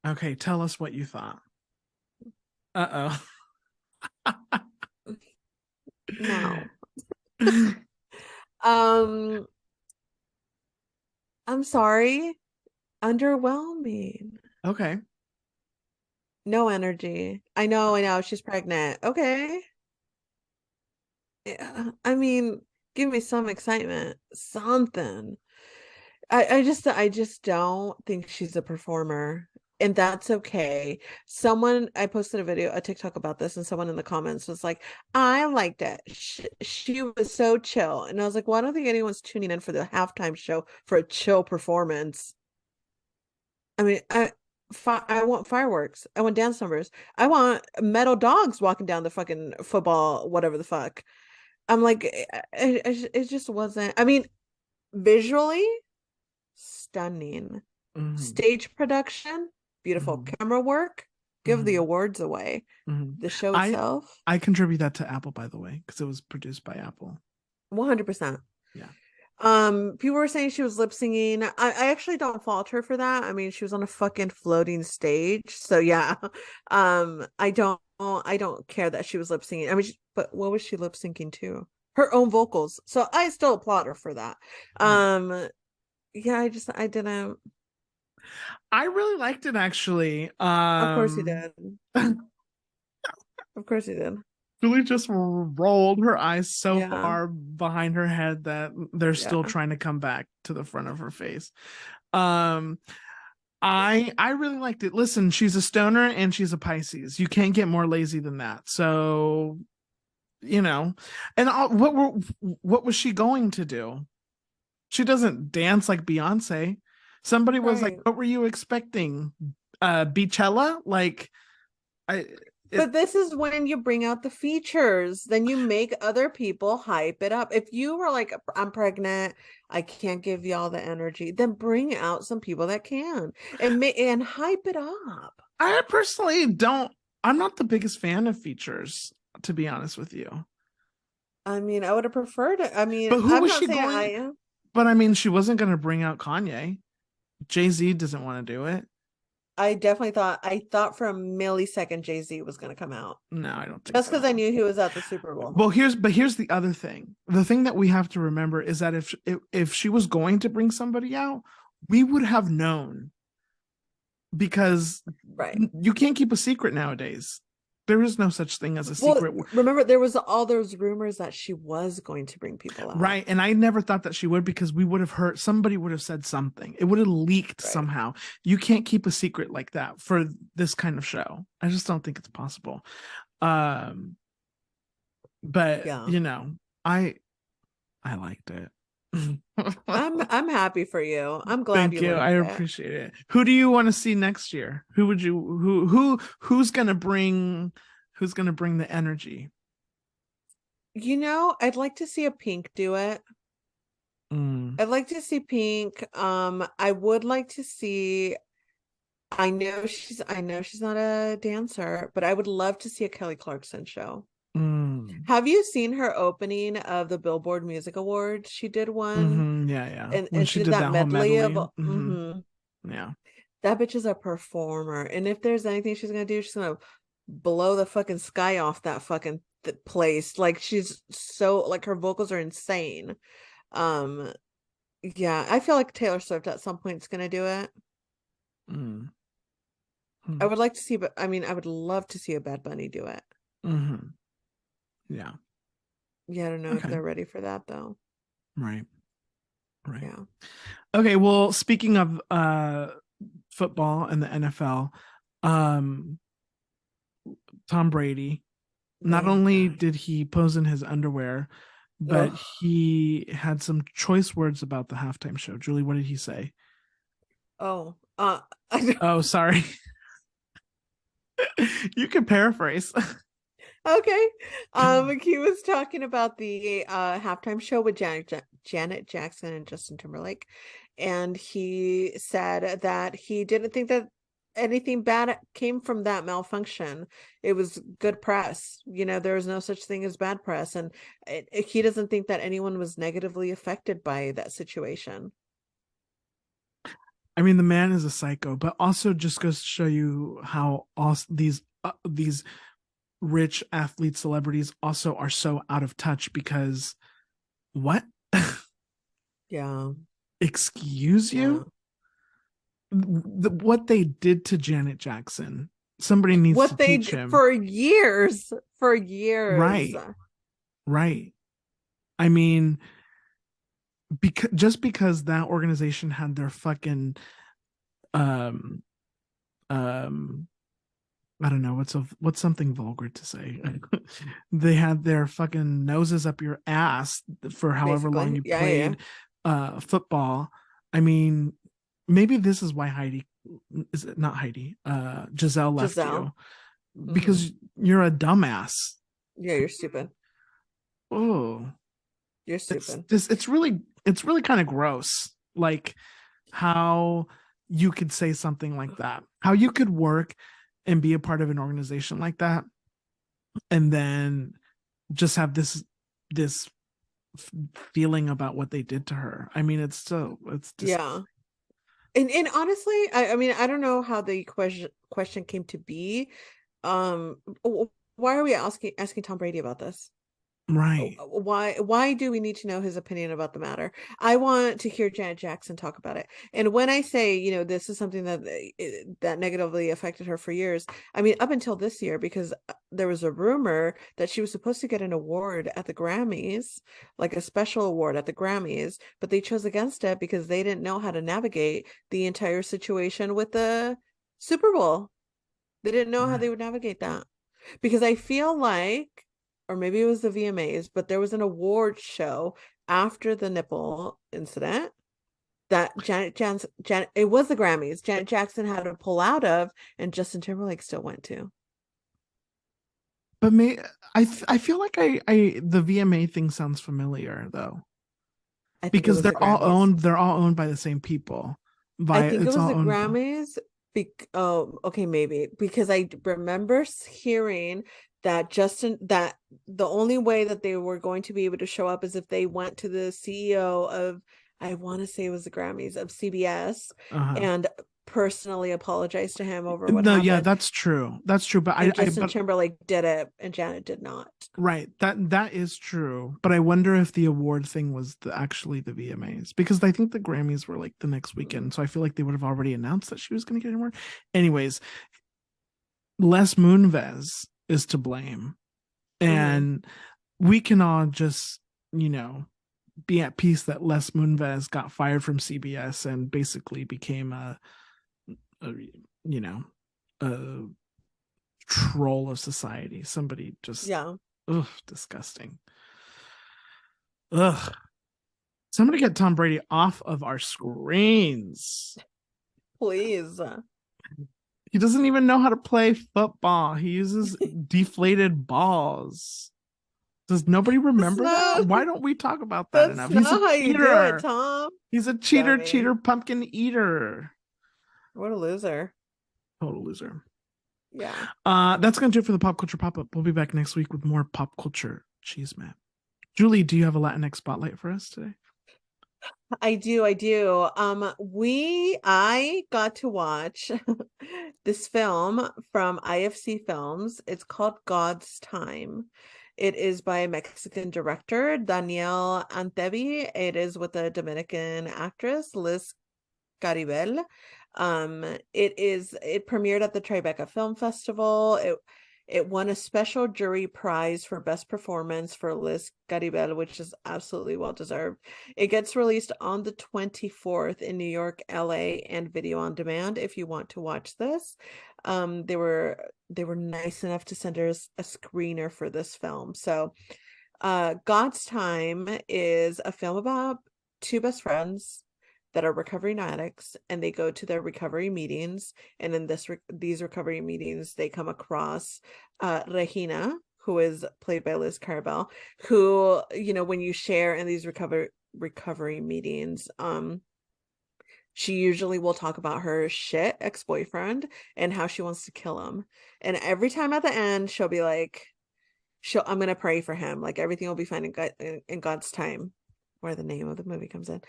A: Okay, tell us what you thought. Uh
B: No.
A: oh.
B: Um, I'm sorry. Underwhelming.
A: Okay.
B: No energy. I know. She's pregnant. Okay. Yeah. I mean, give me some excitement. Something. I just don't think she's a performer. And that's okay. I posted a TikTok about this, and someone in the comments was like, I liked it. She was so chill. And I was like, well, I don't think anyone's tuning in for the halftime show for a chill performance. I mean, I want fireworks. I want dance numbers. I want metal dogs walking down the fucking football, whatever the fuck. I'm like, it just wasn't. I mean, visually stunning.
A: Mhm,
B: Stage production, beautiful
A: mhm,
B: camera work. Give the
A: mhm,
B: awards away.
A: mhm.
B: The show
A: I
B: itself,
A: I contribute that to Apple, by the way, because it was produced by Apple.
B: 100%.
A: Yeah.
B: People were saying she was lip singing. I actually don't fault her for that. I mean, she was on a fucking floating stage. So yeah. I don't care that she was lip singing. I mean, but what was she lip syncing to? Her own vocals. So I still applaud her for that.
A: Right.
B: Um, yeah, I didn't.
A: I really liked it actually.
B: Of course he did. Of course he did.
A: Julie just rolled her eyes so
B: Yeah.
A: far behind her head that they're still
B: Yeah.
A: trying to come back to the front of her face. Um, I really liked it. Listen, she's a stoner and she's a Pisces. You can't get more lazy than that. So, you know, and what was she going to do? She doesn't dance like Beyonce. Somebody was like,
B: Right.
A: "What were you expecting? Beachella?" Like, I it
B: But this is when you bring out the features, then you make other people hype it up. If you were like, I'm pregnant, I can't give y'all the energy, then bring out some people that can and hype it up.
A: I personally don't. I'm not the biggest fan of features, to be honest with you.
B: I mean, I would have preferred it. I mean,
A: But who
B: I'm
A: was
B: not
A: she
B: saying I
A: going?
B: am.
A: But I mean, she wasn't going to bring out Kanye. Jay-Z doesn't want to do it.
B: I thought for a millisecond Jay-Z was going to come out
A: No, I don't think
B: just
A: so.
B: because I knew he was at the Super Bowl.
A: Well, here's the other thing. The thing that we have to remember is that if she was going to bring somebody out, we would have known because
B: Right.
A: you can't keep a secret nowadays. There is no such thing as a
B: Well,
A: secret.
B: remember there was all those rumors that she was going to bring people out.
A: Right. And I never thought that she would because we would have heard somebody would have said something. It would have leaked
B: Right.
A: somehow. You can't keep a secret like that for this kind of show. I just don't think it's possible. Um, but
B: Yeah.
A: you know, I I liked it.
B: I'm happy for you. I'm glad
A: Thank
B: you
A: you.
B: liked
A: I
B: it.
A: appreciate it. Who do you want to see next year? Who would you who's gonna bring the energy?
B: You know, I'd like to see a Pink do it.
A: Mm,
B: I'd like to see Pink. I would like to see I know she's not a dancer, but I would love to see a Kelly Clarkson show.
A: mm,
B: Have you seen her opening of the Billboard Music Awards? She did one
A: yeah, yeah.
B: and
A: When
B: she
A: she
B: did
A: did
B: that
A: that whole
B: medley of
A: medley. Yeah.
B: that bitch is a performer. And if there's anything she's gonna do, she's gonna blow the fucking sky off that fucking place. Like she's so like her vocals are insane. Um, yeah, I feel like Taylor Swift at some point is gonna do it.
A: Mm,
B: I
A: mm,
B: would like to see, but I mean, I would love to see a Bad Bunny do it.
A: mhm. Yeah.
B: Yeah, I don't know if
A: Okay.
B: they're ready for that though.
A: Right. Right.
B: Yeah.
A: Okay, well, speaking of football and the NFL, um Tom Brady, not
B: Oh
A: only
B: God.
A: did he pose in his underwear, but
B: Ugh.
A: he had some choice words about the halftime show. Julie, what did he say?
B: Oh, I
A: Oh, sorry. You can paraphrase.
B: Okay. He was talking about the halftime show with Janet Jackson and Justin Timberlake, and he said that he didn't think that anything bad came from that malfunction. It was good press. You know, there was no such thing as bad press, and he doesn't think that anyone was negatively affected by that situation.
A: I mean, the man is a psycho, but also just goes to show you how awesome these rich athlete celebrities also are so out of touch because what?
B: Yeah,
A: Excuse
B: yeah.
A: you? What they did to Janet Jackson Somebody needs to
B: What they
A: teach
B: did
A: him.
B: for years, for years.
A: Right. Right. I mean, because that organization had their fucking um um I don't know what's something vulgar to say. They had their fucking noses up your ass for however long
B: Basically.
A: you
B: Yeah, yeah, yeah.
A: played football. I mean, maybe this is why Heidi is it not Heidi? Giselle left
B: Giselle.
A: you
B: Hmm.
A: because you're a dumbass.
B: Yeah, you're stupid.
A: Oh,
B: You're stupid.
A: it's really kind of gross. Like how you could say something like that. How you could work and be a part of an organization like that and then just have this feeling about what they did to her. I mean, it's
B: Yeah.
A: disgusting.
B: And honestly, I mean, I don't know how the question came to be. Why are we asking Tom Brady about this?
A: Right.
B: Why do we need to know his opinion about the matter? I want to hear Janet Jackson talk about it. And when I say, this is something that negatively affected her for years, I mean up until this year, because there was a rumor that she was supposed to get an award at the Grammys, like a special award at the Grammys, but they chose against it because they didn't know how to navigate the entire situation with the Super Bowl. They didn't know how
A: Right.
B: they would navigate that. Because I feel like, or maybe it was the VMAs, but there was an award show after the nipple incident that Janet, it was the Grammys. Janet Jackson had to pull out of, and Justin Timberlake still went to.
A: But I feel like the VMA thing sounds familiar though
B: I think it
A: because
B: was the Grammys.
A: they're all owned by the same people.
B: I
A: Via
B: think it
A: it's
B: was
A: all
B: the
A: owned.
B: Grammys. Oh, okay, maybe because I remember hearing that the only way that they were going to be able to show up is if they went to the CEO of, I want to say it was the Grammys of CBS,
A: Uh-huh.
B: and personally apologized to him over what
A: No, yeah,
B: happened.
A: that's true. That's true. But
B: And Justin
A: but
B: Timberlake did it, and Janet did not.
A: right, that is true. But I wonder if the award thing was actually the VMAs because I think the Grammys were like the next weekend, so I feel like they would have already announced that she was going to get an award. Anyways, Les Moonves is to blame,
B: Mm-hmm.
A: and we can all just you know be at peace that Les Moonves got fired from CBS and basically became a you know a troll of society. Somebody just
B: Yeah,
A: ugh disgusting. Ugh. Somebody get Tom Brady off of our screens.
B: please.
A: He doesn't even know how to play football. He uses deflated balls. Does nobody
B: That's
A: remember that?
B: not
A: Why don't we talk about that
B: that's
A: enough? He's a
B: not how you do it,
A: cheater.
B: Tom.
A: He's a cheater, cheater,
B: Dummy.
A: pumpkin eater.
B: What a loser.
A: Total loser.
B: Yeah.
A: That's gonna do it for the pop culture pop up. We'll be back next week with more pop culture Chisme. Julie, do you have a Latinx spotlight for us today?
B: I do, I do. I got to watch this film from IFC Films. It's called God's Time. It is by a Mexican director, Daniel Antebi. It is with a Dominican actress, Liz Caribel. It premiered at the Tribeca Film Festival. It won a special jury prize for best performance for Liz Caribel, which is absolutely well deserved. It gets released on the 24th in New York, LA, and video on demand if you want to watch this. They were nice enough to send us a screener for this film. So God's Time is a film about two best friends that are recovering addicts, and they go to their recovery meetings. And in these recovery meetings, they come across Regina, who is played by Liz Carbell, who, when you share in these recovery meetings, she usually will talk about her shit ex-boyfriend and how she wants to kill him. And every time at the end, she'll be like, I'm gonna pray for him. Like everything will be fine in God's time, where the name of the movie comes in.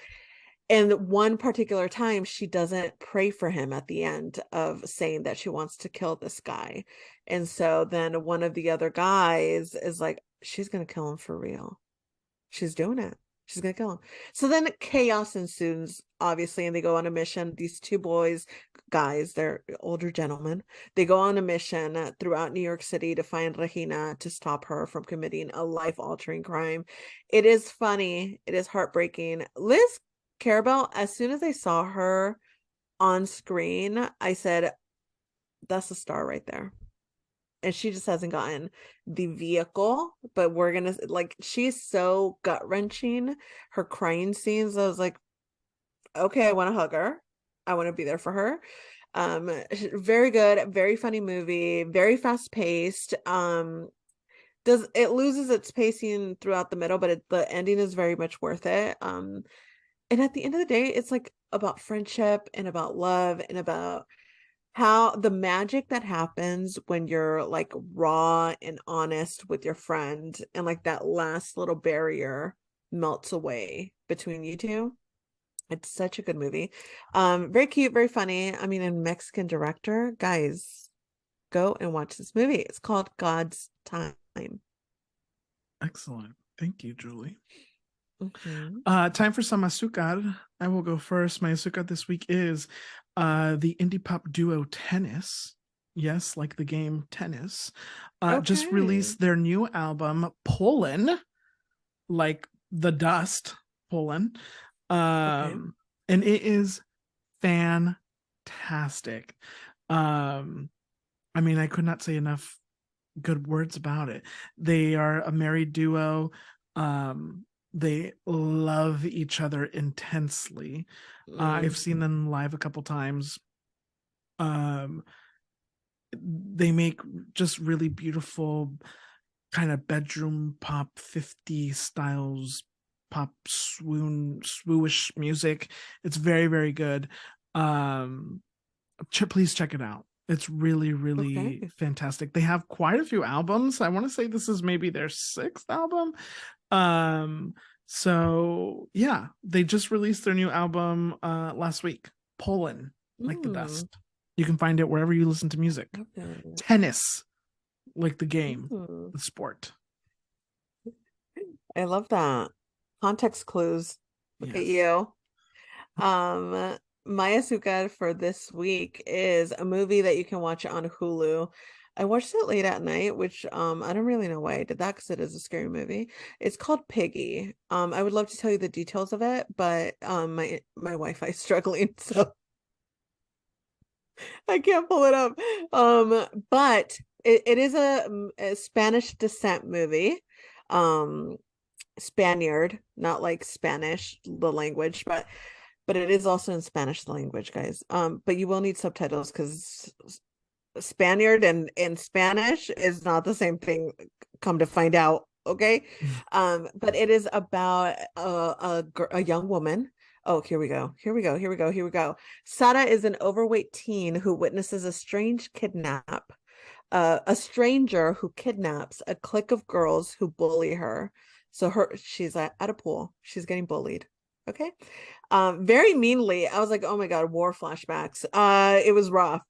B: And one particular time, she doesn't pray for him at the end of saying that she wants to kill this guy. And so then one of the other guys is like, she's gonna kill him for real. She's doing it. She's gonna kill him. So then chaos ensues, obviously, and they go on a mission. These two boys, guys, they're older gentlemen. They go on a mission throughout New York City to find Regina to stop her from committing a life-altering crime. It is funny. It is heartbreaking. Liz Carabel, as soon as I saw her on screen, I said, that's a star right there. And she just hasn't gotten the vehicle, but we're gonna like, she's so gut-wrenching. Her crying scenes, I was like, okay, I want to hug her. I want to be there for her. Very good, very funny movie, very fast paced. Does it loses its pacing throughout the middle, but the ending is very much worth it. And at the end of the day, it's like about friendship and about love and about how the magic that happens when you're like raw and honest with your friend, and like that last little barrier melts away between you two. It's such a good movie. Very cute, very funny. I mean, a Mexican director. Guys, go and watch this movie. It's called God's Time.
A: Excellent. Thank you, Julie.
B: Mhm.
A: Time for some azúcar. I will go first. My azúcar this week is the indie pop duo Tennis. Yes, like the game tennis. Just
B: Okay.
A: released their new album, Pollen, like the dust, Pollen.
B: Okay.
A: And it is fantastic. Um, I mean, I could not say enough good words about it. They are a married duo. They love each other intensely. I've seen
B: Mhm.
A: them live a couple times. Um, they make just really beautiful kind of bedroom pop 50 styles pop swoosh music. It's very, very good. Um, please check it out. It's really, really
B: Okay.
A: fantastic. They have quite a few albums. I want to say this is maybe their sixth album. Um, so yeah, they just released their new album last week, Poland, like the
B: Mm.
A: dust. You can find it wherever you listen to music.
B: Okay.
A: Tennis, like the game,
B: Mm.
A: the sport.
B: I love that. Context clues. Look at
A: Yes.
B: you. My azúcar for this week is a movie that you can watch on Hulu. I watched it late at night, which I don't really know why I did that because it is a scary movie. It's called Piggy. I would love to tell you the details of it, but my Wi-Fi is struggling, so I can't pull it up. But it is a Spanish descent movie. Um, Spaniard, not like Spanish, the language, but it is also in Spanish the language, guys. But you will need subtitles because Spaniard and Spanish is not the same thing. Come to find out, okay? But it is about a young woman. Oh, here we go. Here we go. Here we go. Here we go. Sara is an overweight teen who witnesses a strange kidnap. A stranger who kidnaps a clique of girls who bully her. So she's at a pool. She's getting bullied. Okay. Very meanly. I was like, oh my God, war flashbacks. It was rough.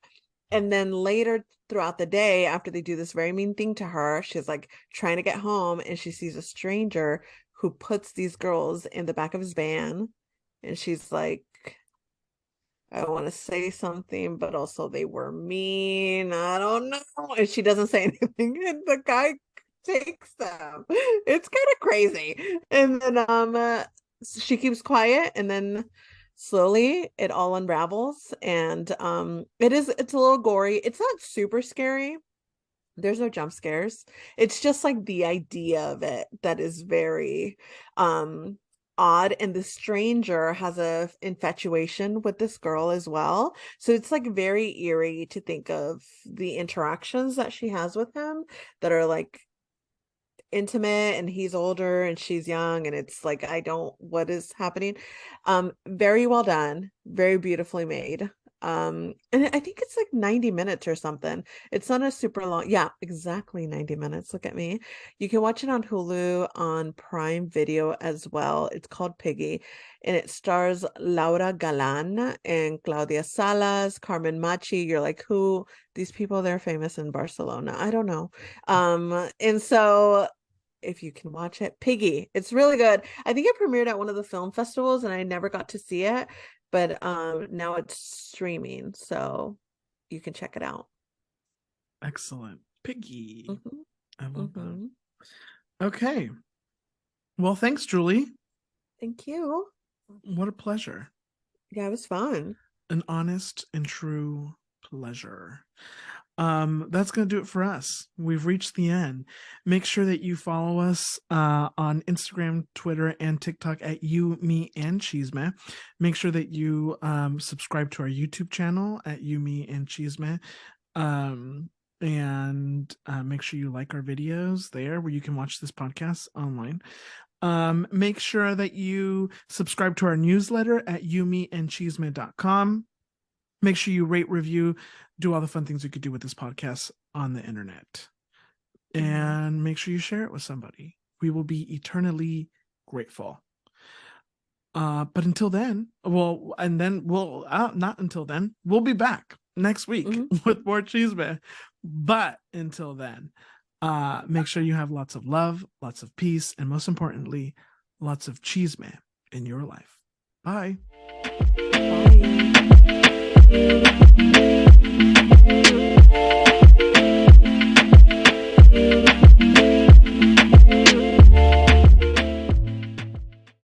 B: And then later throughout the day, after they do this very mean thing to her, she's like trying to get home and she sees a stranger who puts these girls in the back of his van. And she's like, I want to say something, but also they were mean. I don't know. And she doesn't say anything. And the guy takes them. It's kind of crazy. And then she keeps quiet and then slowly it all unravels. And it's a little gory. It's not super scary. There's no jump scares. It's just like the idea of it that is very um odd, and the stranger has a infatuation with this girl as well. So it's like very eerie to think of the interactions that she has with him that are like intimate, and he's older and she's young, and it's like I don't what is happening. Very well done, very beautifully made. And I think it's like 90 minutes or something. It's not a super long, yeah, exactly 90 minutes. Look at me. You can watch it on Hulu, on Prime Video as well. It's called Piggy, and it stars Laura Galan and Claudia Salas, Carmen Machi. You're like, who? These people, they're famous in Barcelona. I don't know. And so if you can watch it. Piggy. It's really good. I think it premiered at one of the film festivals and I never got to see it, but now it's streaming, so you can check it out.
A: Excellent. Piggy.
B: Mhm.
A: I love that.
B: Mhm.
A: Okay. Well, thanks, Julie.
B: Thank you.
A: What a pleasure.
B: Yeah, it was fun.
A: An honest and true pleasure. That's going to do it for us. We've reached the end. Make sure that you follow us on Instagram, Twitter, and TikTok at You, Me, and Chisme. Make sure that you subscribe to our YouTube channel at You, Me, and Chisme. And make sure you like our videos there where you can watch this podcast online. Make sure that you subscribe to our newsletter at youmeandchisme.com. Make sure you rate, review, do all the fun things you could do with this podcast on the internet. And make sure you share it with somebody. We will be eternally grateful. But until then, not until then, we'll be back next week with more Chisme. But until then, make sure you have lots of love, lots of peace, and most importantly, lots of Chisme in your life. Bye.
B: Bye.